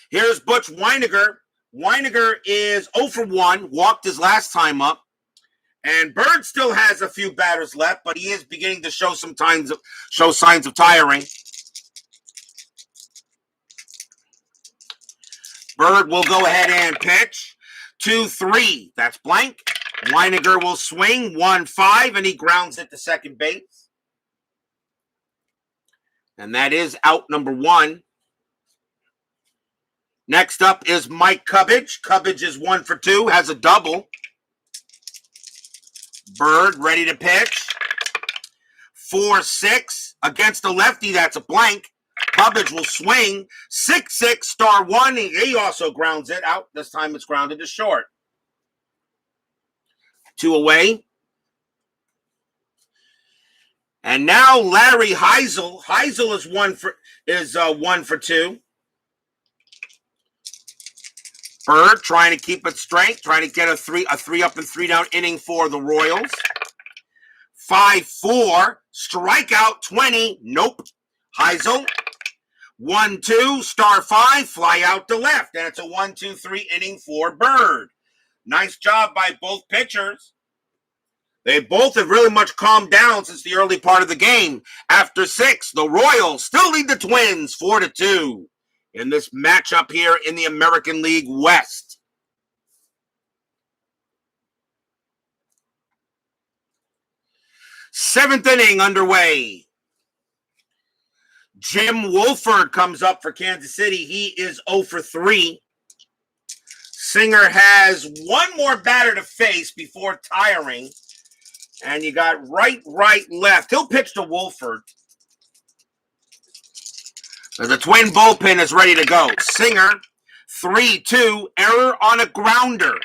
Here's Butch Weiniger. Weiniger is 0 for 1, walked his last time up. And Bird still has a few batters left, but he is beginning to show signs of tiring. Bird will go ahead and pitch. 2-3, that's blank. Weiniger will swing. 1-5, and he grounds it to second base. And that is out number 1. Next up is Mike Cubbage. Cubbage is 1 for 2, has a double. Bird ready to pitch. 4-6 against the lefty. That's a blank. Cubbage will swing. 6-6, star 1. He also grounds it out. This time it's grounded to short. 2 away. And now Larry Heisel. Heisel is 1 for 2. Bird trying to keep it straight, trying to get a 3 up and 3 down inning for the Royals. 5-4, strikeout 20, nope. Heisel. 1-2, star 5, fly out to left. And it's a 1-2-3 inning for Bird. Nice job by both pitchers. They both have really much calmed down since the early part of the game. After 6, the Royals still lead the Twins 4-2 in this matchup here in the American League West. Seventh inning underway. Jim Wolford comes up for Kansas City. He is 0 for 3. Singer has one more batter to face before tiring. And you got right, left. He'll pitch to Wolford. The Twin bullpen is ready to go. Singer, 3-2, error on a grounder.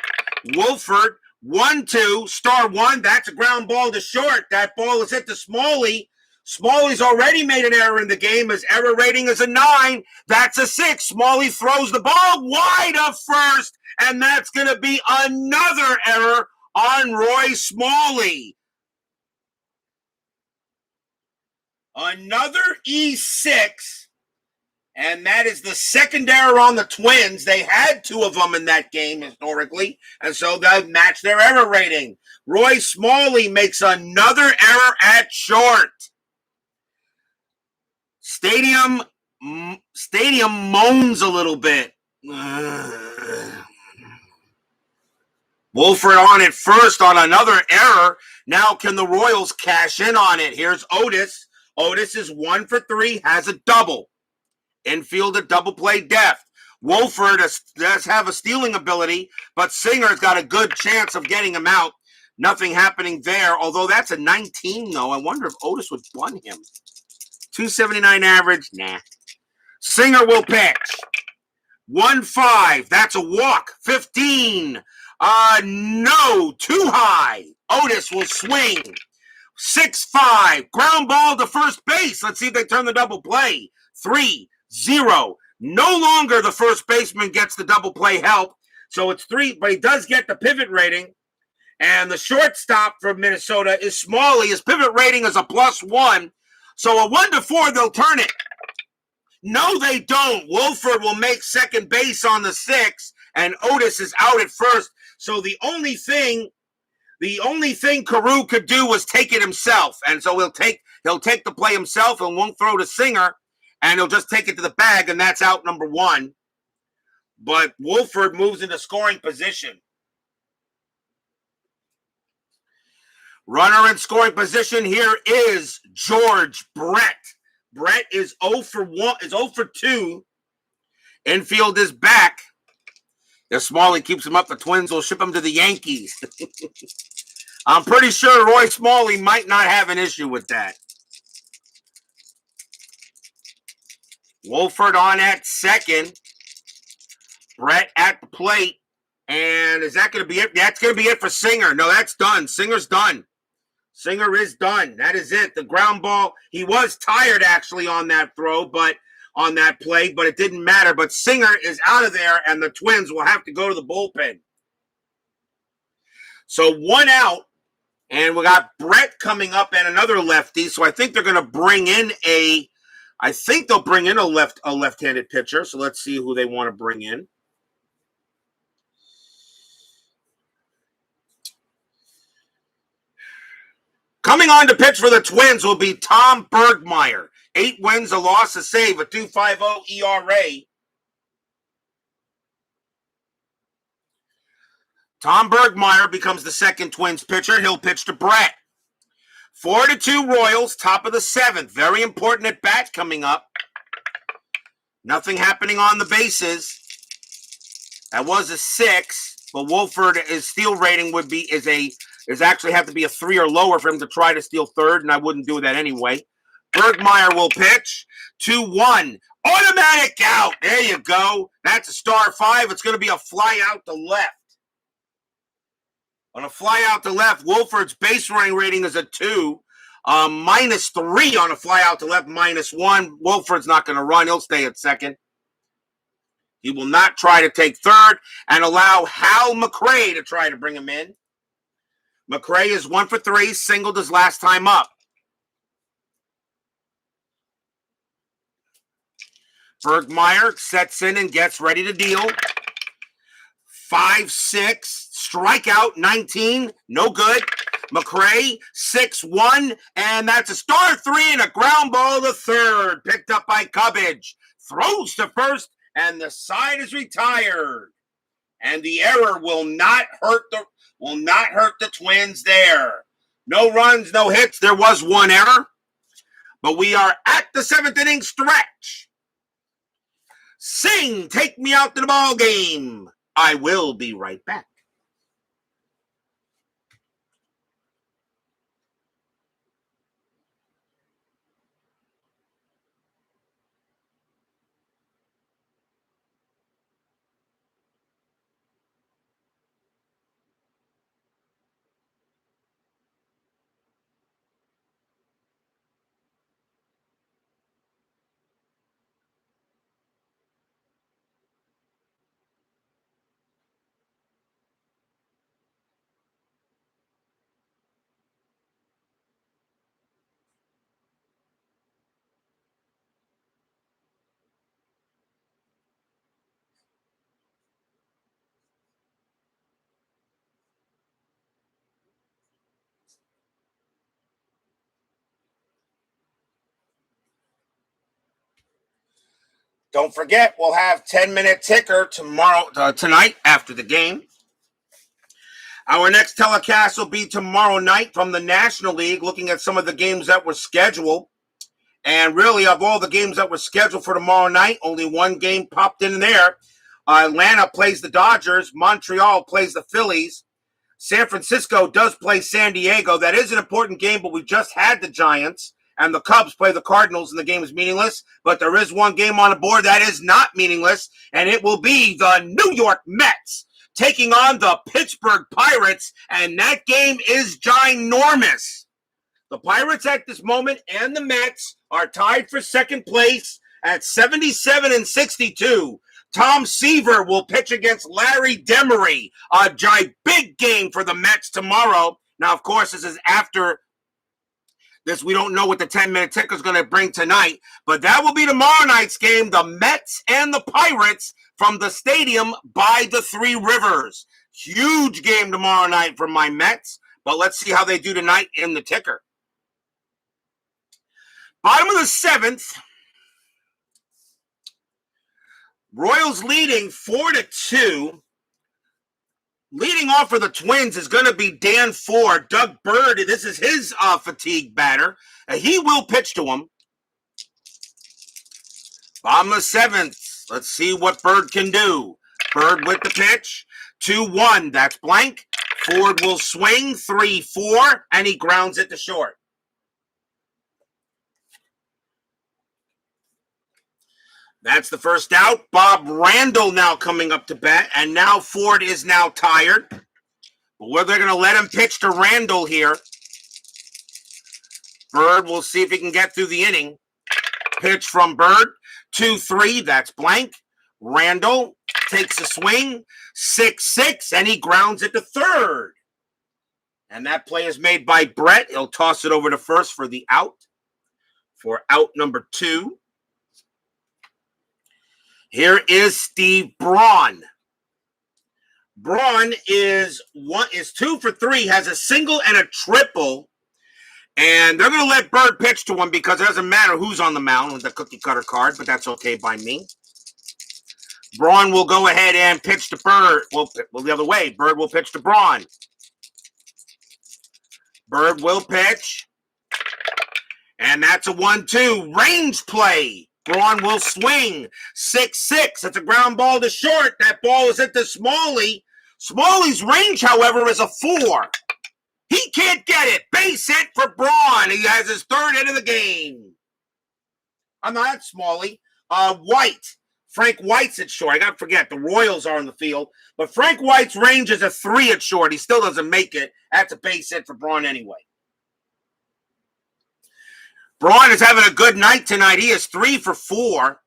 Wolford, 1-2, star 1. That's a ground ball to short. That ball is hit to Smalley. Smalley's already made an error in the game. His error rating is a 9. That's a 6. Smalley throws the ball wide up first, and that's going to be another error on Roy Smalley. Another E6. And that is the second error on the Twins. They had two of them in that game historically, and so they've matched their error rating. Roy Smalley makes another error at short. Stadium moans a little bit. Wolford on it first on another error. Now can the Royals cash in on it? Here's Otis. Otis is 1 for 3, has a double. Infield at double play depth. Wolford does have a stealing ability, but Singer's got a good chance of getting him out. Nothing happening there, although that's a 19, though. I wonder if Otis would bunt him. 279 average, nah. Singer will pitch. 1-5, that's a walk. 15, no, too high. Otis will swing. 6-5, ground ball to first base. Let's see if they turn the double play. 3-0. No longer the first baseman gets the double play help. So it's 3, but he does get the pivot rating. And the shortstop from Minnesota is Smalley. His pivot rating is a +1. So a 1-4, they'll turn it. No, they don't. Wolford will make second base on the 6, and Otis is out at first. So the only thing Carew could do was take it himself. And so he'll take the play himself and won't throw to Singer. And he'll just take it to the bag, and that's out number 1. But Wolford moves into scoring position. Runner in scoring position here is George Brett. Brett is 0 for 2. Infield is back. If Smalley keeps him up, the Twins will ship him to the Yankees. I'm pretty sure Roy Smalley might not have an issue with that. Wolford on at second. Brett at the plate. And is that going to be it? That's going to be it for Singer. No, that's done. Singer's done. Singer is done. That is it. The ground ball. He was tired actually on that throw, but on that play, but it didn't matter. But Singer is out of there, and the Twins will have to go to the bullpen. So 1 out, and we got Brett coming up and another lefty. So I think they're going to bring in a left-handed pitcher. So let's see who they want to bring in. Coming on to pitch for the Twins will be Tom Bergmeyer. 8 wins, a loss, a save, a 2.50 ERA. Tom Bergmeyer becomes the second Twins pitcher. He'll pitch to Brett. 4-2 Royals, top of the 7th. Very important at bat coming up. Nothing happening on the bases. That was a 6, but Wolford, his steal rating is actually have to be a 3 or lower for him to try to steal third, and I wouldn't do that anyway. Bergmeyer will pitch. 2-1. Automatic out. There you go. That's a star 5. It's going to be a fly out to left. On a fly out to left, Wolford's base running rating is a 2. -3 on a fly out to left, -1. Wolford's not going to run. He'll stay at second. He will not try to take third and allow Hal McRae to try to bring him in. McRae is 1 for 3, singled his last time up. Bergmeyer sets in and gets ready to deal. 5-6, strikeout, 19, no good. McRae, 6-1, and that's a star 3 and a ground ball to third, picked up by Cubbage. Throws to first, and the side is retired. And the error will not hurt the Twins there. No runs, no hits. There was 1 error, but we are at the 7th inning stretch. Sing, take me out to the ball game. I will be right back. Don't forget, we'll have 10-minute ticker tonight after the game. Our next telecast will be tomorrow night from the National League, looking at some of the games that were scheduled. And really, of all the games that were scheduled for tomorrow night, only one game popped in there. Atlanta plays the Dodgers. Montreal plays the Phillies. San Francisco does play San Diego. That is an important game, but we just had the Giants. And the Cubs play the Cardinals, and the game is meaningless. But there is one game on the board that is not meaningless, and it will be the New York Mets taking on the Pittsburgh Pirates, and that game is ginormous. The Pirates at this moment and the Mets are tied for second place at 77 and 62. Tom Seaver will pitch against Larry Demery. A big game for the Mets tomorrow. Now, of course, this is after this. We don't know what the 10-minute ticker is going to bring tonight, but that will be tomorrow night's game, the Mets and the Pirates from the stadium by the Three Rivers. Huge game tomorrow night for my Mets, but let's see how they do tonight in the ticker. Bottom of the seventh, Royals leading 4-2. Leading off for the Twins is going to be Dan Ford. Doug Bird, this is his fatigue batter. He will pitch to him. Bottom of the seventh. Let's see what Bird can do. Bird with the pitch. 2-1. That's blank. Ford will swing. 3-4. And he grounds it to short. That's the first out. Bob Randall now coming up to bat. And now Ford is now tired. But whether they're going to let him pitch to Randall here. Bird will see if he can get through the inning. Pitch from Bird. 2-3. That's blank. Randall takes a swing. 6-6. And he grounds it to third. And that play is made by Brett. He'll toss it over to first for the out. For out number 2. Here is Steve Braun. Braun is 2 for 3, has a single and a triple. And they're going to let Bird pitch to him because it doesn't matter who's on the mound with the cookie cutter card, but that's okay by me. Braun will go ahead and pitch to Bird. Well, the other way. Bird will pitch to Braun. Bird will pitch. And that's a 1-2. Range play. Braun will swing. 6-6. That's a ground ball to short. That ball is hit to Smalley. Smalley's range, however, is a 4. He can't get it. Base hit for Braun. He has his third hit of the game. I'm not Smalley. White. Frank White's at short. I got to forget. The Royals are in the field. But Frank White's range is a 3 at short. He still doesn't make it. That's a base hit for Braun anyway. Braun is having a good night tonight. He is 3 for 4.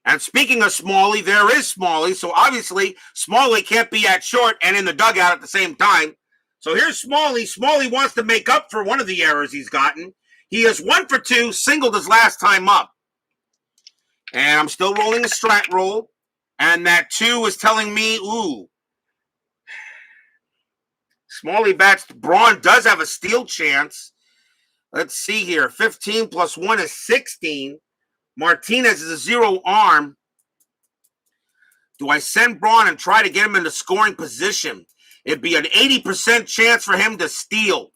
And speaking of Smalley, there is Smalley. So obviously, Smalley can't be at short and in the dugout at the same time. So here's Smalley. Smalley wants to make up for one of the errors he's gotten. He is 1 for 2, singled his last time up. And I'm still rolling a strat roll. And that 2 is telling me, ooh. Smalley bats. Braun does have a steal chance. Let's see here. 15 plus 1 is 16. Martinez is a 0 arm. Do I send Braun and try to get him into scoring position? It'd be an 80% chance for him to steal.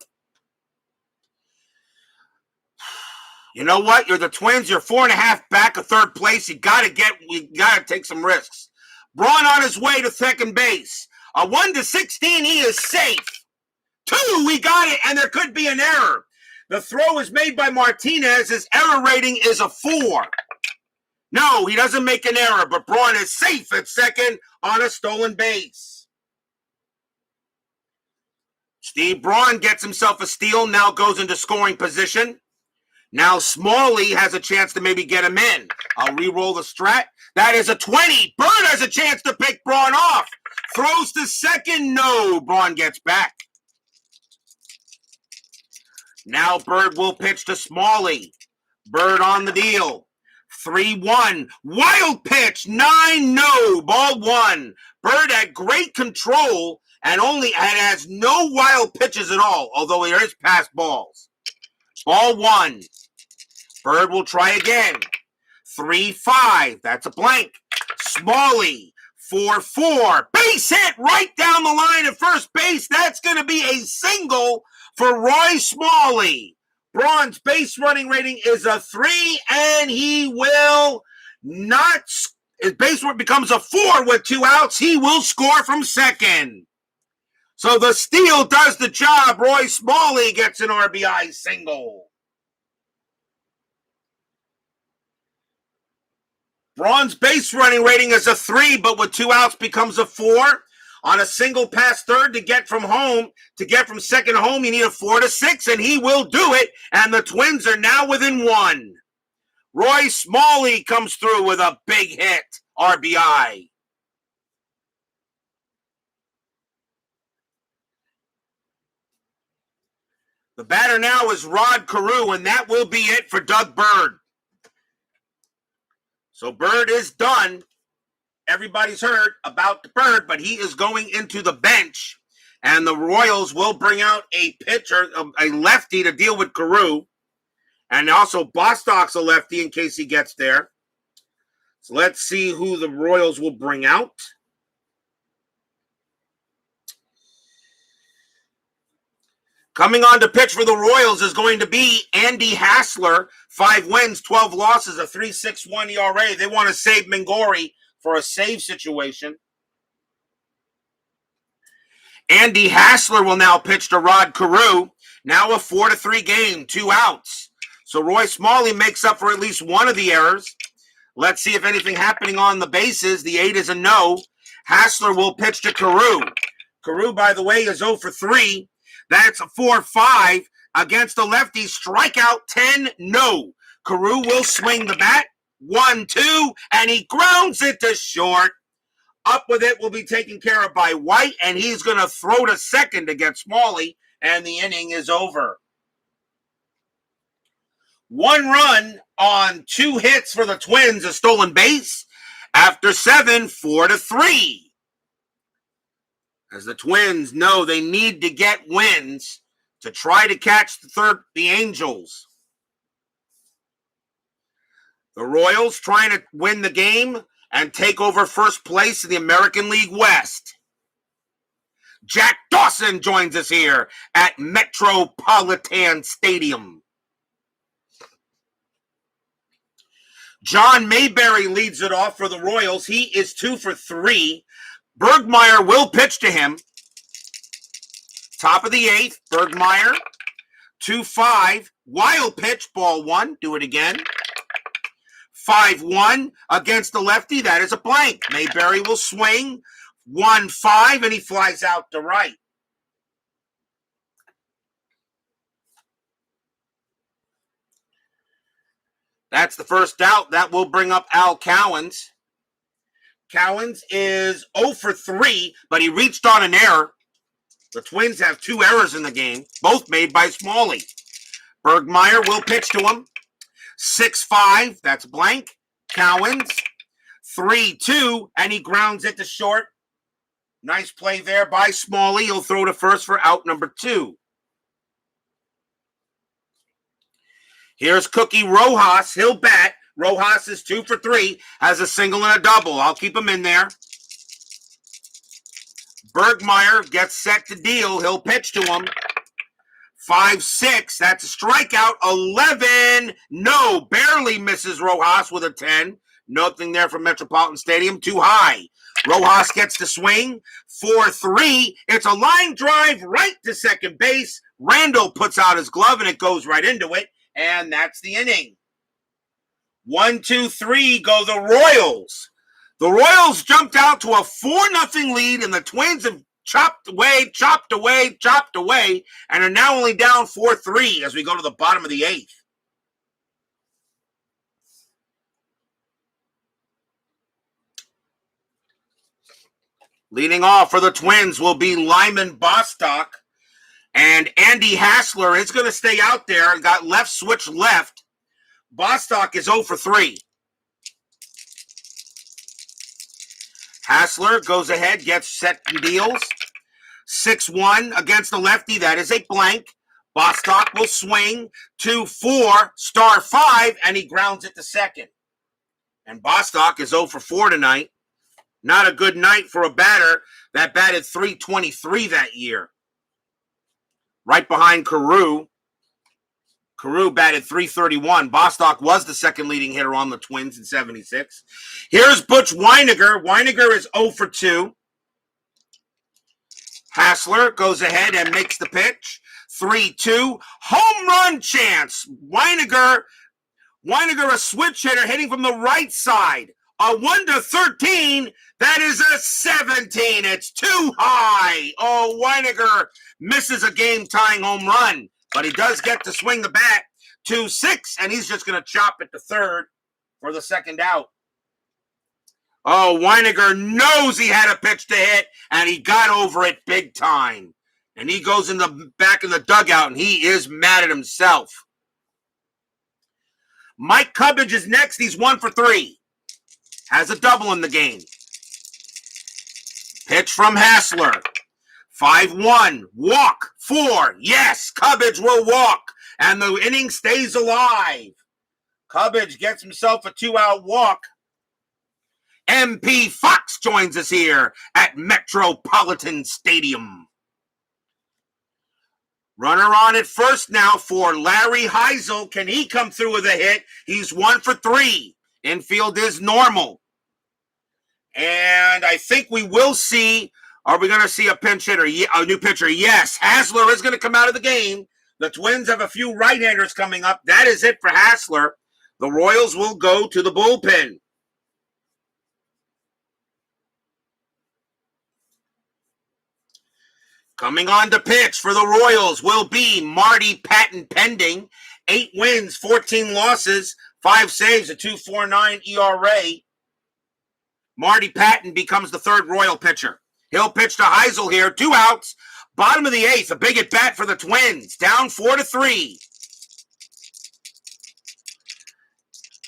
You know what? You're the Twins. You're 4.5 back of third place. You gotta take some risks. Braun on his way to second base. A 1-16, he is safe. 2, we got it, and there could be an error. The throw is made by Martinez. His error rating is a 4. No, he doesn't make an error, but Braun is safe at second on a stolen base. Steve Braun gets himself a steal, now goes into scoring position. Now Smalley has a chance to maybe get him in. I'll re-roll the strat. That is a 20. Bird has a chance to pick Braun off. Throws to second. No, Braun gets back. Now Bird will pitch to Smalley. Bird on the deal. 3-1. Wild pitch. 9, no. Ball 1. Bird had great control and has no wild pitches at all, although there is pass balls. Ball 1. Bird will try again. 3-5. That's a blank. Smalley, 4-4. Base hit right down the line at first base. That's going to be a single for Roy Smalley. Braun's base running rating is a 3, and he will not. His base running becomes a 4 with 2 outs. He will score from second. So the steal does the job. Roy Smalley gets an RBI single. Braun's base running rating is a 3, but with 2 outs becomes a 4. On a single past third to get from second home, you need a 4 to 6, and he will do it. And the Twins are now within 1. Roy Smalley comes through with a big hit, RBI. The batter now is Rod Carew, and that will be it for Doug Bird. So Bird is done. Everybody's heard about the Bird, but he is going into the bench, and the Royals will bring out a pitcher, a lefty, to deal with Carew, and also Bostock's a lefty in case he gets there. So let's see who the Royals will bring out. Coming on to pitch for the Royals is going to be Andy Hassler, 5 wins, 12 losses, a 3.61 ERA. They want to save Mingori for a save situation. Andy Hassler will now pitch to Rod Carew. Now a 4-3 game, 2 outs. So Roy Smalley makes up for at least one of the errors. Let's see if anything happening on the bases. The 8 is a no. Hassler will pitch to Carew. Carew, by the way, is 0 for 3. That's a 4-5 against the lefty. Strikeout 10, no. Carew will swing the bat. 1-2, and he grounds it to short. Up with it will be taken care of by White, and he's going to throw to second to get Smalley, and the inning is over. 1 run on 2 hits for the Twins, a stolen base. After 7, 4-3. As the Twins know they need to get wins to try to catch the Angels. The Royals trying to win the game and take over first place in the American League West. Jack Dawson joins us here at Metropolitan Stadium. John Mayberry leads it off for the Royals. He is 2 for 3. Bergmeyer will pitch to him. Top of the 8th, Bergmeyer. 2-5. Wild pitch, ball 1. Do it again. 5-1 against the lefty. That is a blank. Mayberry will swing. 1-5, and he flies out to right. That's the first out. That will bring up Al Cowens. Cowens is 0 for 3, but he reached on an error. The Twins have 2 errors in the game, both made by Smalley. Bergmeyer will pitch to him. 6-5, that's blank. Cowens, 3-2, and he grounds it to short. Nice play there by Smalley. He'll throw to first for out number 2. Here's Cookie Rojas. He'll bat. Rojas is 2 for 3, has a single and a double. I'll keep him in there. Bergmeyer gets set to deal. He'll pitch to him. 5-6, that's a strikeout. 11, no, barely misses Rojas with a 10. Nothing there from Metropolitan Stadium, too high. Rojas gets to swing. 4-3, it's a line drive right to second base. Randall puts out his glove and it goes right into it, and that's the inning. 1-2-3 go the Royals. The Royals jumped out to a 4-0 lead, and the Twins have chopped away, and are now only down 4-3 as we go to the bottom of the 8th. Leading off for the Twins will be Lyman Bostock, and Andy Hassler is going to stay out there and got left switch left. Bostock is 0 for 3. Hassler goes ahead, gets set and deals. 6-1 against the lefty. That is a blank. Bostock will swing. 2-4, star 5, and he grounds it to second. And Bostock is 0 for 4 tonight. Not a good night for a batter that batted .323 that year. Right behind Carew. Carew batted .331. Bostock was the second leading hitter on the Twins in 76. Here's Butch Weiniger. Weiniger is 0 for 2. Hassler goes ahead and makes the pitch. 3-2. Home run chance. Weiniger, a switch hitter hitting from the right side. A 1-13. That is a 17. It's too high. Oh, Weiniger misses a game-tying home run. But he does get to swing the bat. 2-6, and he's just going to chop it to third for the second out. Oh, Weiniger knows he had a pitch to hit, and he got over it big time. And he goes in the back of the dugout, and he is mad at himself. Mike Cubbage is next. He's 1 for 3. Has a double in the game. Pitch from Hassler. 5-1. Walk. 4. Yes, Cubbage will walk. And the inning stays alive. Cubbage gets himself a 2-out walk. MP Fox joins us here at Metropolitan Stadium. Runner on at first now for Larry Heisel. Can he come through with a hit? He's 1 for 3. Infield is normal. And I think we will see, are we going to see a pinch hitter, a new pitcher? Yes, Hassler is going to come out of the game. The Twins have a few right-handers coming up. That is it for Hassler. The Royals will go to the bullpen. Coming on to pitch for the Royals will be Marty Patton pending. 8 wins, 14 losses, 5 saves, a 2.49 ERA. Marty Patton becomes the third Royal pitcher. He'll pitch to Heisel here. 2 outs. Bottom of the 8th. A big at bat for the Twins. Down 4-3.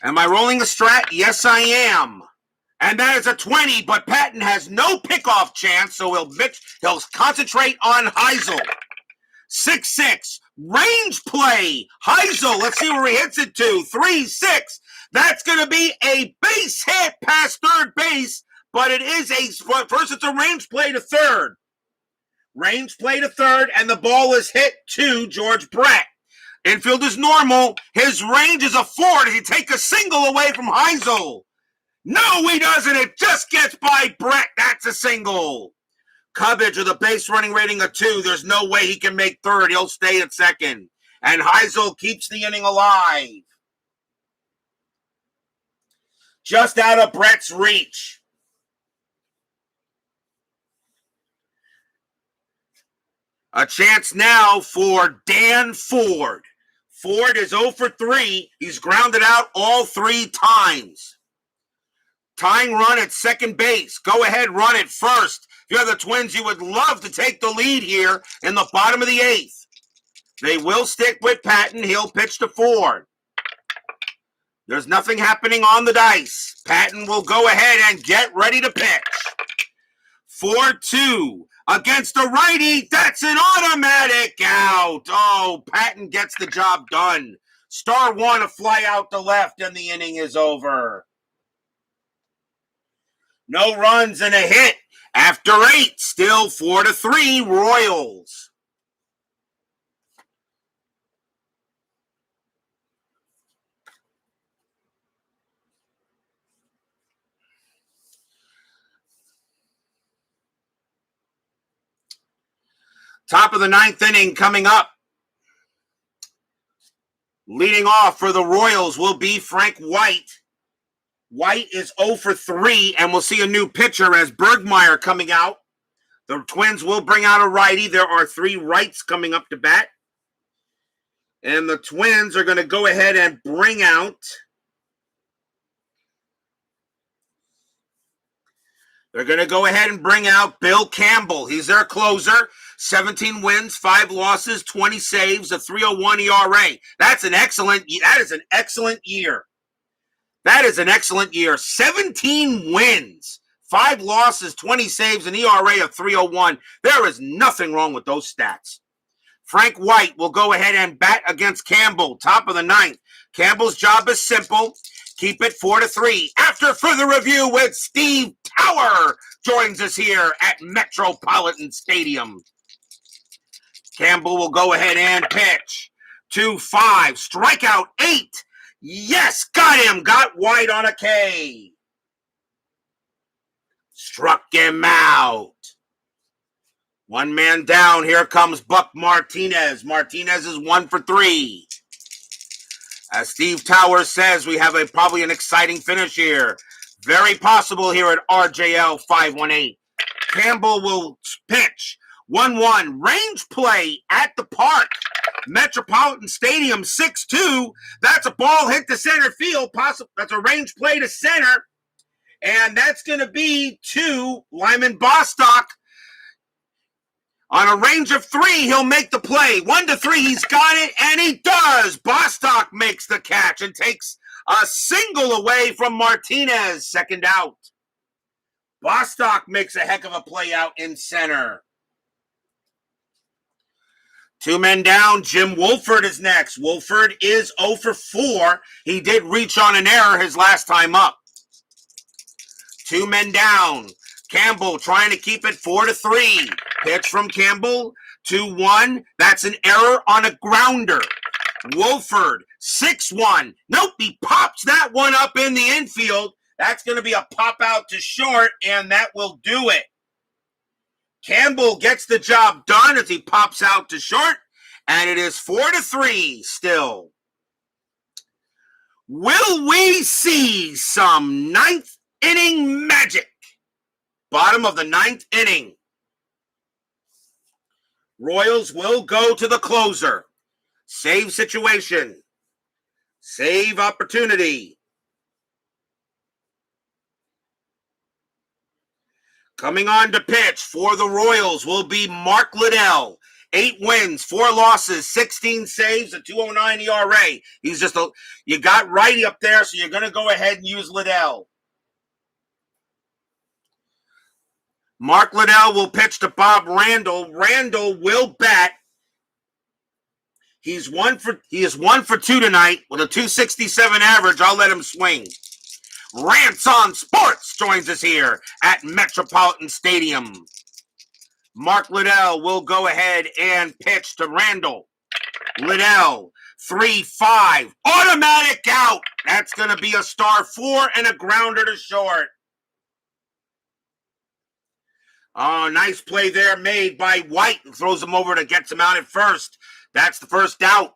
Am I rolling a strat? Yes, I am. And that is a 20, but Patton has no pickoff chance, so he'll concentrate on Heisel. 6-6. Range play. Heisel, let's see where he hits it to. 3-6. That's going to be a base hit past third base, but first it's a range play to third. Range play to third, and the ball is hit to George Brett. Infield is normal. His range is a 4. Does he take a single away from Heisel? No, he doesn't. It just gets by Brett. That's a single. Cubbage with a base running rating of 2. There's no way he can make third. He'll stay at second. And Heisel keeps the inning alive. Just out of Brett's reach. A chance now for Dan Ford. Ford is 0 for 3. He's grounded out all 3 times. Tying run at second base. Go ahead, run at first. If you're the Twins, you would love to take the lead here in the bottom of the 8th. They will stick with Patton. He'll pitch to Ford. There's nothing happening on the dice. Patton will go ahead and get ready to pitch. 4-2 against a righty. That's an automatic out. Oh, Patton gets the job done. Star one, a fly out to left, and the inning is over. No runs and a hit. After 8, still 4-3 Royals. Top of the 9th inning coming up. Leading off for the Royals will be Frank White. White is 0 for 3, and we'll see a new pitcher as Bergmeyer coming out. The Twins will bring out a righty. There are 3 rights coming up to bat. And the Twins are going to go ahead and bring out... They're going to go ahead and bring out Bill Campbell. He's their closer. 17 wins, 5 losses, 20 saves, a 3.01 ERA. That is an excellent year. That is an excellent year. 17 wins, 5 losses, 20 saves, an ERA of 3.01. There is nothing wrong with those stats. Frank White will go ahead and bat against Campbell, top of the 9th. Campbell's job is simple. Keep it 4-3. After further review with Steve Tower joins us here at Metropolitan Stadium. Campbell will go ahead and pitch. 2-5. Strikeout 8. Yes, got him. Got White on a K. Struck him out. One man down. Here comes Buck Martinez. Martinez is 1 for 3. As Steve Towers says, we have probably an exciting finish here. Very possible here at RJL 518. Campbell will pitch. 1-1. Range play at the park. Metropolitan Stadium 6-2. That's a ball hit to center field. That's a range play to center. And that's going to be to Lyman Bostock. On a range of 3, he'll make the play. 1-3, he's got it, and he does. Bostock makes the catch and takes a single away from Martinez. Second out. Bostock makes a heck of a play out in center. 2 men down. Jim Wolford is next. Wolford is 0 for 4. He did reach on an error his last time up. 2 men down. Campbell trying to keep it 4-3. Pitch from Campbell. 2-1. That's an error on a grounder. Wolford, 6-1. Nope, he pops that one up in the infield. That's going to be a pop out to short, and that will do it. Campbell gets the job done as he pops out to short, and it is 4-3 still. Will we see some 9th inning magic? Bottom of the 9th inning. Royals will go to the closer. Save situation. Save opportunity. Coming on to pitch for the Royals will be Mark Liddell. 8 wins, 4 losses, 16 saves, a 2.09 ERA. He's just you got righty up there, so you're going to go ahead and use Liddell. Mark Liddell will pitch to Bob Randall. Randall will bat. He is 1 for 2 tonight with a 267 average. I'll let him swing. Rants on Sports joins us here at Metropolitan Stadium. Mark Liddell will go ahead and pitch to Randall. Liddell, 3-5. Automatic out. That's going to be a star 4 and a grounder to short. Oh, nice play there made by White. Throws him over to get him out at first. That's the first out.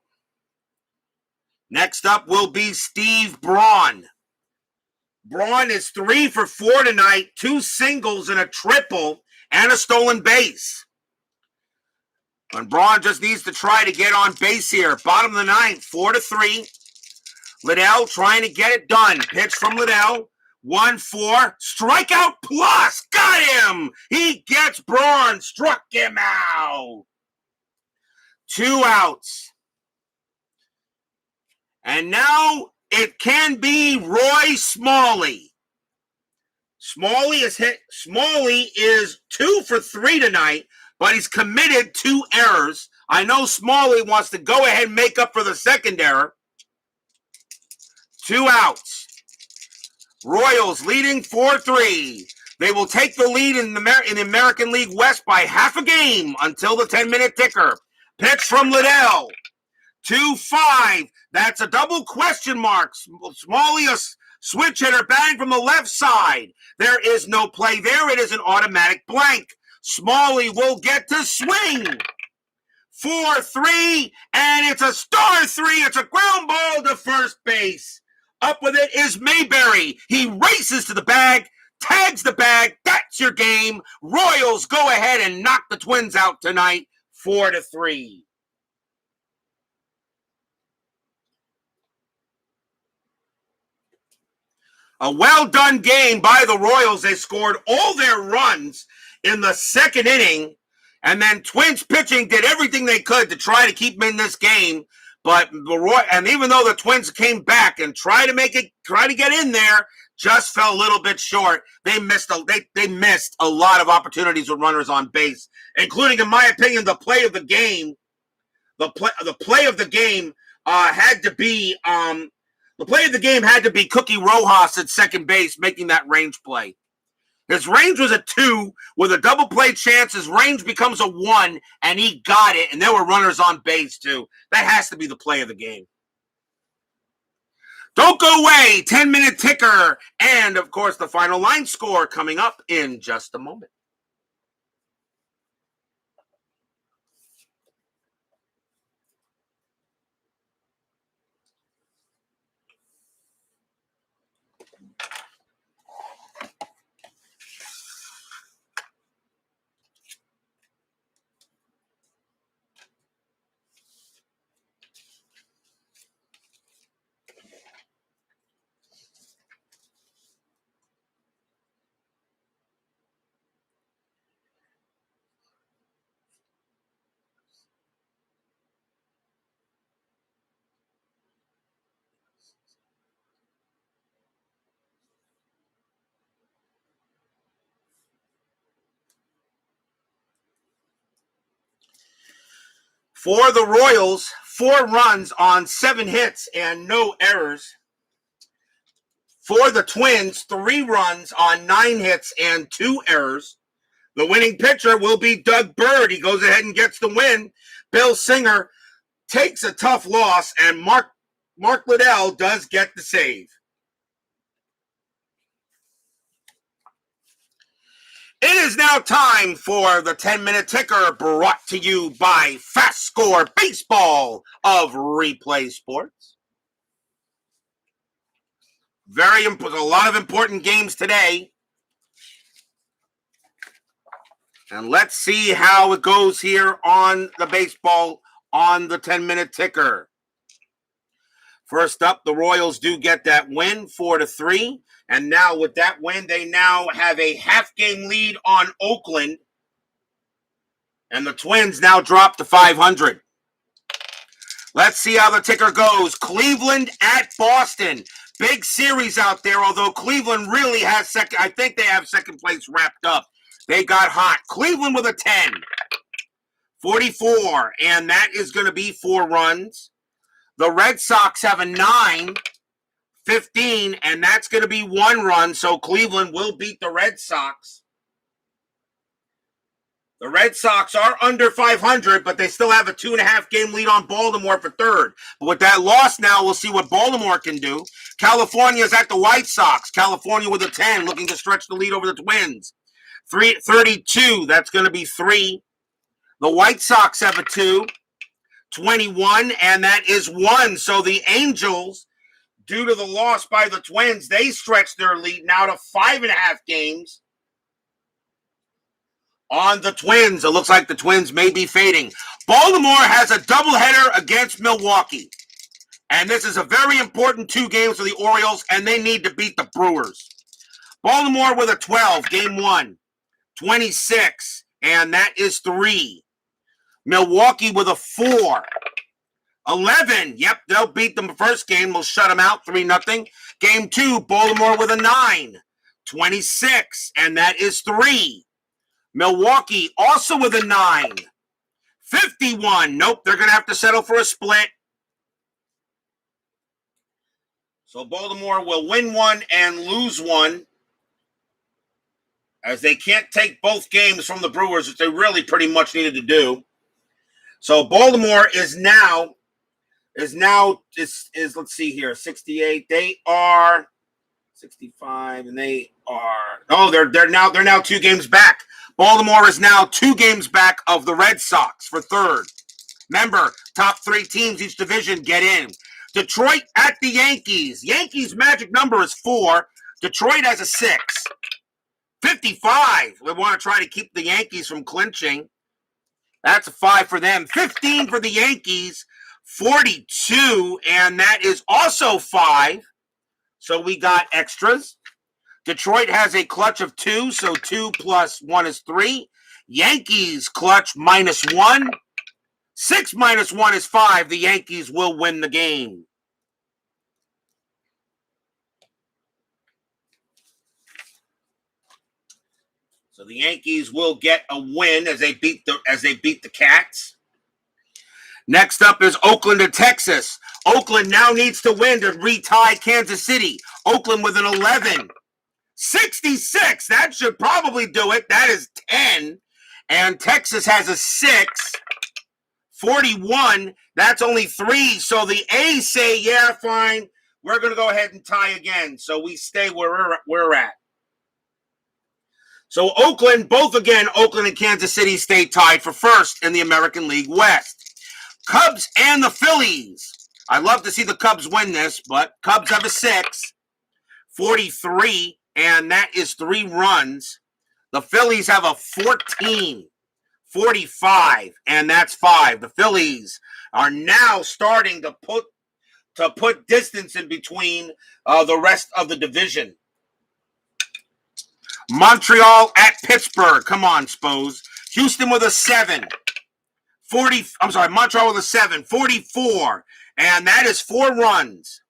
Next up will be Steve Braun. Braun is 3 for 4 tonight. 2 singles and a triple and a stolen base. And Braun just needs to try to get on base here. Bottom of the 9th, 4-3. Liddell trying to get it done. Pitch from Liddell. 1-4. Strikeout plus. Got him. He gets Braun. Struck him out. 2 outs. And now it can be Roy Smalley. Smalley is 2 for 3 tonight, but he's committed 2 errors. I know Smalley wants to go ahead and make up for the second error. 2 outs. Royals leading 4-3. They will take the lead in the American League West by half a game until the 10-minute ticker. Pitch from Liddell. 2-5. That's a double question mark. Smalley, a switch hitter, batting from the left side. There is no play there. It is an automatic blank. Smalley will get to swing. 4-3, and it's a star 3. It's a ground ball to first base. Up with it is Mayberry. He races to the bag, tags the bag. That's your game. Royals go ahead and knock the Twins out tonight, 4-3. A well-done game by the Royals. They scored all their runs in the second inning, and then Twins pitching did everything they could to try to keep them in this game. But even though the Twins came back and tried to get in there, just fell a little bit short. They missed a lot of opportunities with runners on base, including, in my opinion, the play of the game. The play of the game had to be The play of the game had to be Cookie Rojas at second base making that range play. His range was a 2 with a double play chance. His range becomes a 1, and he got it, and there were runners on base, too. That has to be the play of the game. Don't go away. 10-minute ticker. And, of course, the final line score coming up in just a moment. For the Royals, 4 runs on 7 hits and no errors. For the Twins, 3 runs on 9 hits and 2 errors. The winning pitcher will be Doug Bird. He goes ahead and gets the win. Bill Singer takes a tough loss, and Mark Liddell does get the save. It is now time for the 10-minute ticker, brought to you by FastScore Baseball of Replay Sports. A lot of important games today. And let's see how it goes here on the baseball on the 10-minute ticker. First up, the Royals do get that win, 4-3. And now with that win, they now have a half-game lead on Oakland. And the Twins now drop to 500. Let's see how the ticker goes. Cleveland at Boston. Big series out there, although Cleveland really has second. I think they have second place wrapped up. They got hot. Cleveland with a 10. 44. And that is going to be 4 runs. The Red Sox have a 9. 15, and that's going to be 1 run, so Cleveland will beat the Red Sox. The Red Sox are under 500, but they still have a 2.5 game lead on Baltimore for third. But with that loss now, we'll see what Baltimore can do. California's at the White Sox. California with a 10, looking to stretch the lead over the Twins. 32, that's going to be 3. The White Sox have a 2. 21, and that is 1. So the Angels, due to the loss by the Twins, they stretched their lead now to 5.5 games on the Twins. It looks like the Twins may be fading. Baltimore has a doubleheader against Milwaukee. And this is a very important 2 games for the Orioles, and they need to beat the Brewers. Baltimore with a 12, game 1. 26, and that is 3. Milwaukee with a 4. 11, yep, they'll beat them the first game. We'll shut them out, 3-0. Game 2, Baltimore with a 9. 26, and that is 3. Milwaukee also with a 9. 51, nope, they're going to have to settle for a split. So Baltimore will win 1 and lose 1, as they can't take both games from the Brewers, which they really pretty much needed to do. So Baltimore is let's see here, 68. They are 65, and they are they're now 2 games back. Baltimore is now 2 games back of the Red Sox for third. Remember, top 3 teams each division get in. Detroit at the Yankees. Yankees' magic number is 4. Detroit has a 6. 55. We want to try to keep the Yankees from clinching. That's a 5 for them. 15 for the Yankees. 42, and that is also 5. So we got extras. Detroit has a clutch of 2, so 2 plus 1 is 3. Yankees clutch -1. 6 minus 1 is 5. The Yankees will win the game. So the Yankees will get a win as they beat the Cats. Next up is Oakland and Texas. Oakland now needs to win to retie Kansas City. Oakland with an 11. 66. That should probably do it. That is 10. And Texas has a 6. 41. That's only 3. So the A's say, yeah, fine. We're going to go ahead and tie again. So we stay where we're at. So Oakland, both again, Oakland and Kansas City stay tied for first in the American League West. Cubs and the Phillies. I'd love to see the Cubs win this, but Cubs have a 6. 43, and that is 3 runs. The Phillies have a 14. 45, and that's 5. The Phillies are now starting to put distance in between the rest of the division. Montreal at Pittsburgh. Come on, Spose. Houston with a 7. Montreal with a 7. 44, and that is 4 runs.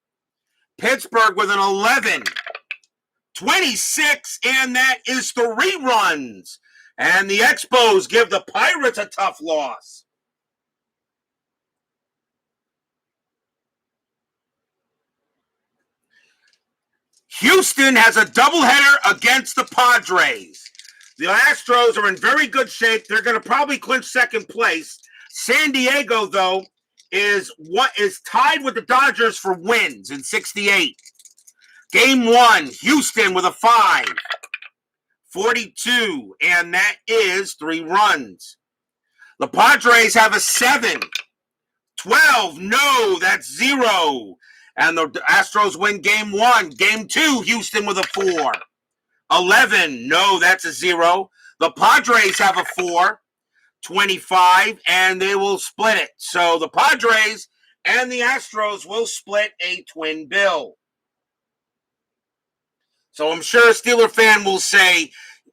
Pittsburgh with an 11. 26, and that is 3 runs. And the Expos give the Pirates a tough loss. Houston has a doubleheader against the Padres. The Astros are in very good shape. They're going to probably clinch second place. San Diego, though, is tied with the Dodgers for wins in 68. Game 1, Houston with a 5. 42, and that is 3 runs. The Padres have a 7. 12, no, that's 0. And the Astros win game 1. Game 2, Houston with a 4. 11, no, that's a 0. The Padres have a 4. 25, and they will split it. So the Padres and the Astros will split a twin bill. So I'm sure a Steeler fan will say,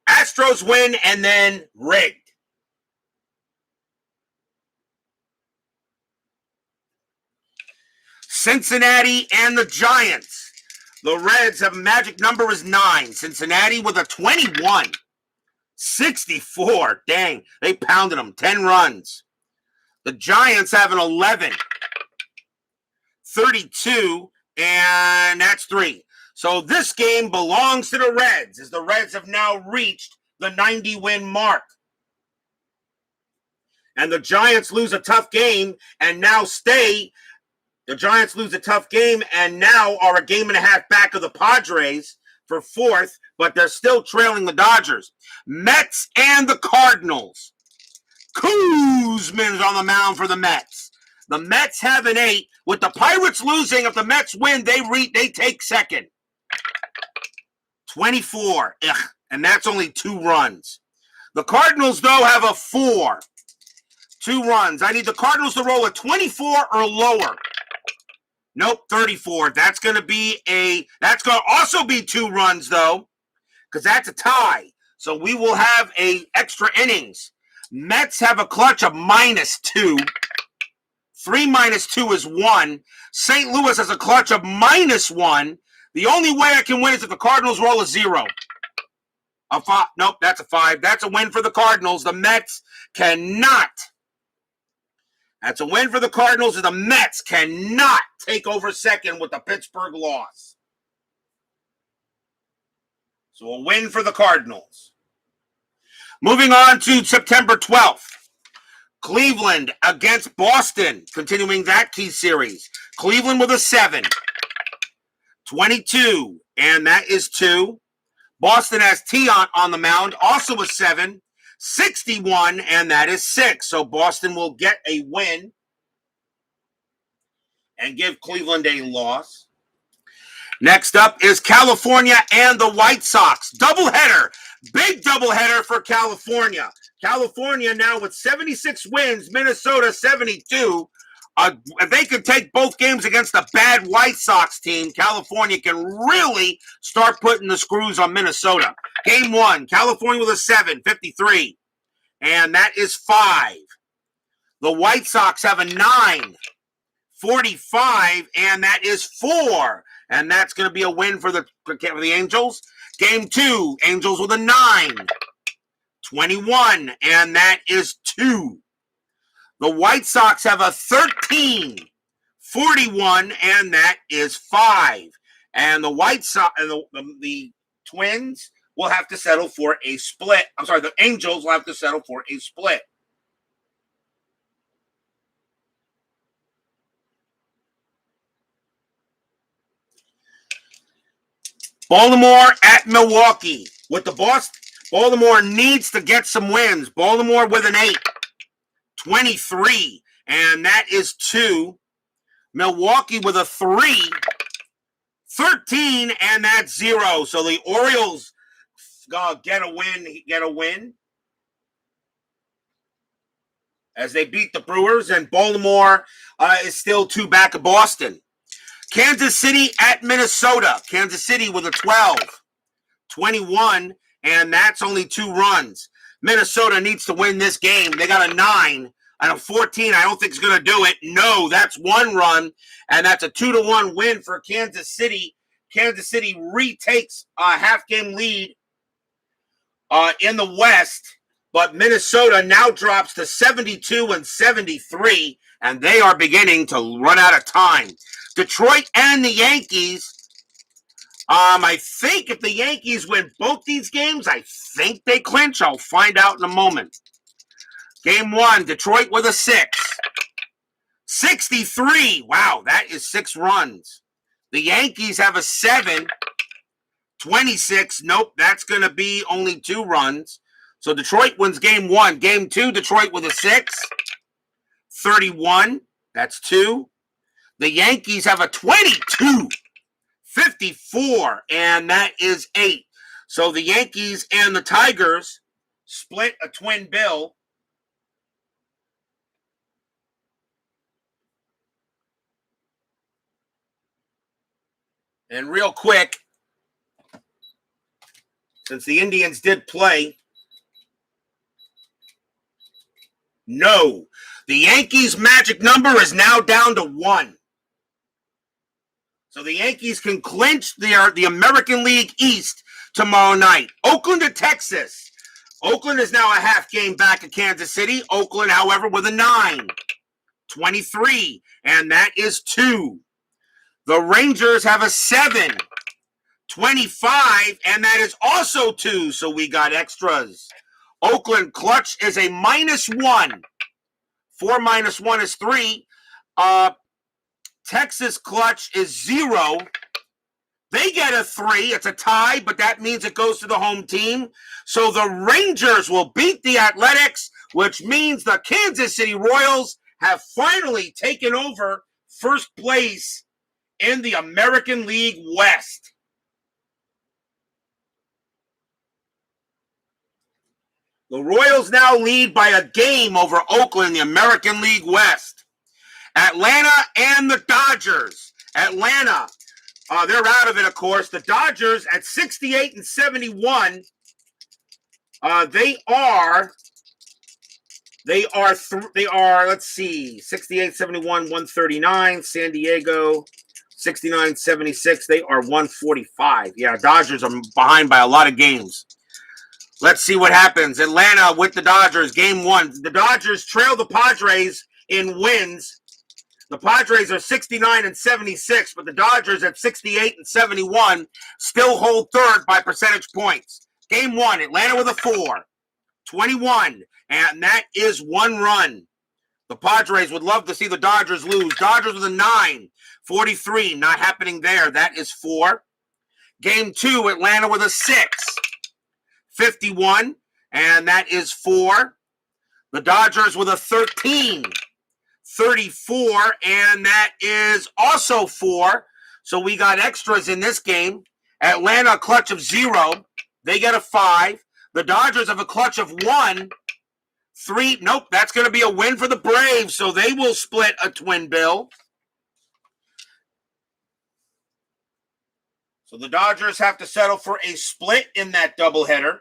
Astros win and then rigged. Cincinnati and the Giants. The Reds have a magic number is 9. Cincinnati with a 21. 64. Dang, they pounded them. 10 runs. The Giants have an 11. 32, and that's 3. So this game belongs to the Reds, as the Reds have now reached the 90-win mark. And the Giants lose a tough game and now stay. The Giants lose a tough game and now are a game and a half back of the Padres for 4th, but they're still trailing the Dodgers. Mets and the Cardinals. Kuzman's on the mound for the Mets. The Mets have an 8. With the Pirates losing, if the Mets win, they take second. 24, and that's only 2 runs. The Cardinals, though, have a 4. 2 runs. I need the Cardinals to roll a 24 or lower. Nope, 34. That's going to also be 2 runs, though, because that's a tie. So we will have a extra innings. Mets have a clutch of -2. 3 minus 2 is 1. St. Louis has a clutch of -1. The only way I can win is if the Cardinals roll a 0. A 5. Nope, that's a 5. That's a win for the Cardinals. The Mets cannot. That's a win for the Cardinals, and the Mets cannot take over second with the Pittsburgh loss. So a win for the Cardinals. Moving on to September 12th. Cleveland against Boston, continuing that key series. Cleveland with a 7. 22, and that is 2. Boston has Tiant on the mound, also a 7. 61, and that is 6. So Boston will get a win and give Cleveland a loss. Next up is California and the White Sox. Doubleheader. Big doubleheader for California. California now with 76 wins, Minnesota 72. If they could take both games against a bad White Sox team, California can really start putting the screws on Minnesota. Game 1, California with a 7, 53. And that is 5. The White Sox have a 9, 45, and that is 4. And that's going to be a win for the Angels. Game 2, Angels with a 9, 21, and that is 2. The White Sox have a 13, 41, and that is 5. And the White Sox and the Twins will have to settle for a split. I'm sorry, the Angels will have to settle for a split. Baltimore at Milwaukee with the Boston. Baltimore needs to get some wins. Baltimore with an 8, 23, and that is 2. Milwaukee with a 3, 13, and that's 0. So the Orioles get a win as they beat the Brewers, and Baltimore is still 2 back of Boston. Kansas City at Minnesota. Kansas City with a 12, 21, and that's only 2 runs. Minnesota needs to win this game. They got a 9 and a 14. I don't think it's going to do it. No, that's 1 run, and that's a 2-1 win for Kansas City. Kansas City retakes a half-game lead in the West, but Minnesota now drops to 72 and 73, and they are beginning to run out of time. Detroit and the Yankees. I think if the Yankees win both these games, I think they clinch. I'll find out in a moment. Game 1, Detroit with a 6. 63. Wow, that is 6 runs. The Yankees have a 7. 26. Nope, that's going to be only 2 runs. So Detroit wins game 1. Game 2, Detroit with a 6. 31. That's 2. The Yankees have a 22, 54, and that is 8. So the Yankees and the Tigers split a twin bill. And real quick, since the Indians did play, no. The Yankees' magic number is now down to 1. So the Yankees can clinch the American League East tomorrow night. Oakland to Texas. Oakland is now a half game back of Kansas City. Oakland, however, with a 9. 23, and that is 2. The Rangers have a 7. 25, and that is also 2. So we got extras. Oakland clutch is a -1. 4 minus 1 is 3. Texas clutch is 0. They get a 3. It's a tie, but that means it goes to the home team. So the Rangers will beat the Athletics, which means the Kansas City Royals have finally taken over first place in the American League West. The Royals now lead by a game over Oakland in the American League West. Atlanta and the Dodgers. Atlanta, they're out of it, of course. The Dodgers at 68 and 71. They are, let's see, 68, 71, 139. San Diego, 69, 76. They are 145. Yeah, Dodgers are behind by a lot of games. Let's see what happens. Atlanta with the Dodgers, game 1. The Dodgers trail the Padres in wins. The Padres are 69 and 76, but the Dodgers at 68 and 71 still hold third by percentage points. Game 1, Atlanta with a 4, 21, and that is 1 run. The Padres would love to see the Dodgers lose. Dodgers with a 9, 43, not happening there. That is 4. Game 2, Atlanta with a 6, 51, and that is 4. The Dodgers with a 13, 34, and that is also 4. So we got extras in this game. Atlanta, a clutch of 0. They get a 5. The Dodgers have a clutch of 1. 3. Nope, that's going to be a win for the Braves, so they will split a twin bill. So the Dodgers have to settle for a split in that doubleheader.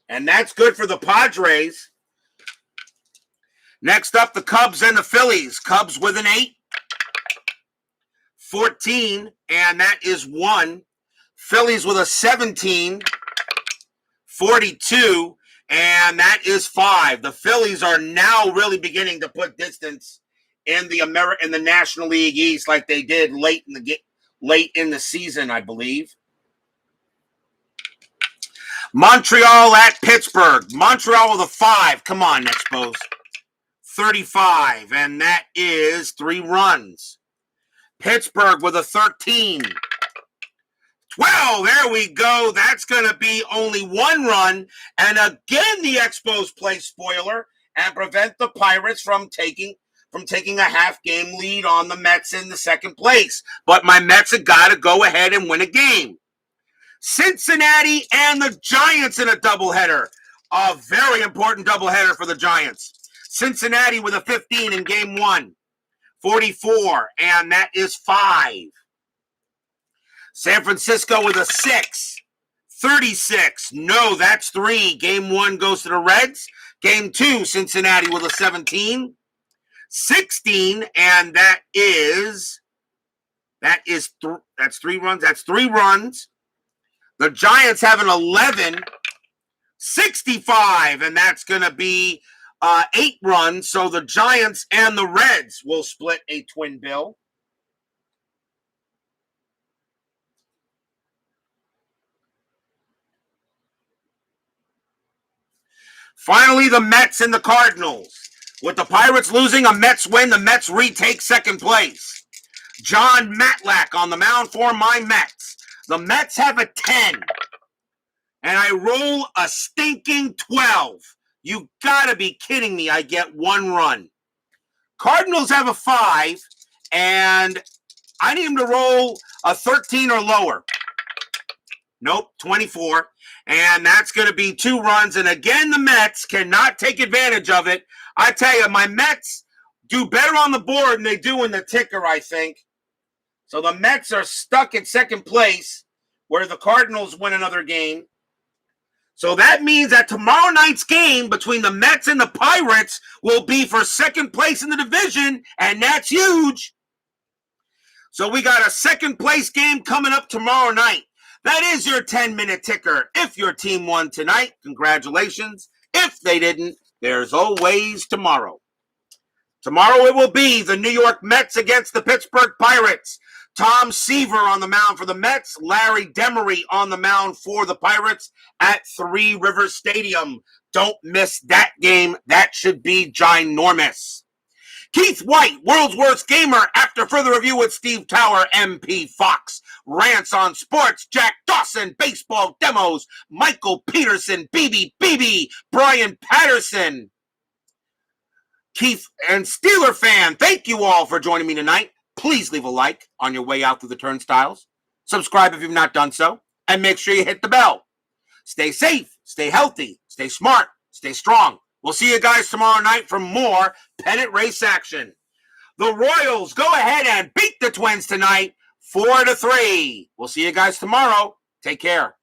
And that's good for the Padres. Next up, the Cubs and the Phillies. Cubs with an 8, 14, and that is 1. Phillies with a 17, 42, And that is 5. The Phillies are now really beginning to put distance in the National League East like they did late in the season, I believe. Montreal at Pittsburgh. Montreal with a 5. Come on, Expos. 35, and that is 3 runs. Pittsburgh with a 13. 12, there we go. That's going to be only 1 run. And again, the Expos play spoiler and prevent the Pirates from taking a half-game lead on the Mets in the second place. But my Mets have got to go ahead and win a game. Cincinnati and the Giants in a doubleheader. A very important doubleheader for the Giants. Cincinnati with a 15 in game 1. 44, and that is 5. San Francisco with a 6. 36. No, that's 3. Game 1 goes to the Reds. Game 2, Cincinnati with a 17. 16, and that's 3 runs. That's 3 runs. The Giants have an 11. 65, and that's going to be 8 runs. So the Giants and the Reds will split a twin bill. Finally, the Mets and the Cardinals. With the Pirates losing, a Mets win, the Mets retake second place. John Matlack on the mound for my Mets. The Mets have a 10. And I roll a stinking 12. You gotta be kidding me. I get 1 run. Cardinals have a 5. And I need them to roll a 13 or lower. Nope, 24. And that's going to be 2 runs. And again, the Mets cannot take advantage of it. I tell you, my Mets do better on the board than they do in the ticker, I think. So the Mets are stuck in second place where the Cardinals win another game. So that means that tomorrow night's game between the Mets and the Pirates will be for second place in the division, and that's huge. So we got a second place game coming up tomorrow night. That is your 10-minute ticker. If your team won tonight, congratulations. If they didn't, there's always tomorrow. Tomorrow it will be the New York Mets against the Pittsburgh Pirates. Tom Seaver on the mound for the Mets. Larry Demery on the mound for the Pirates at Three Rivers Stadium. Don't miss that game. That should be ginormous. Keith White, world's worst gamer, after further review with Steve Tower, MP Fox. Rants on sports, Jack Dawson, baseball demos, Michael Peterson, BB, Brian Patterson. Keith and Steeler fan, thank you all for joining me tonight. Please leave a like on your way out through the turnstiles. Subscribe if you've not done so, and make sure you hit the bell. Stay safe, stay healthy, stay smart, stay strong. We'll see you guys tomorrow night for more pennant race action. The Royals go ahead and beat the Twins tonight, 4-3. We'll see you guys tomorrow. Take care.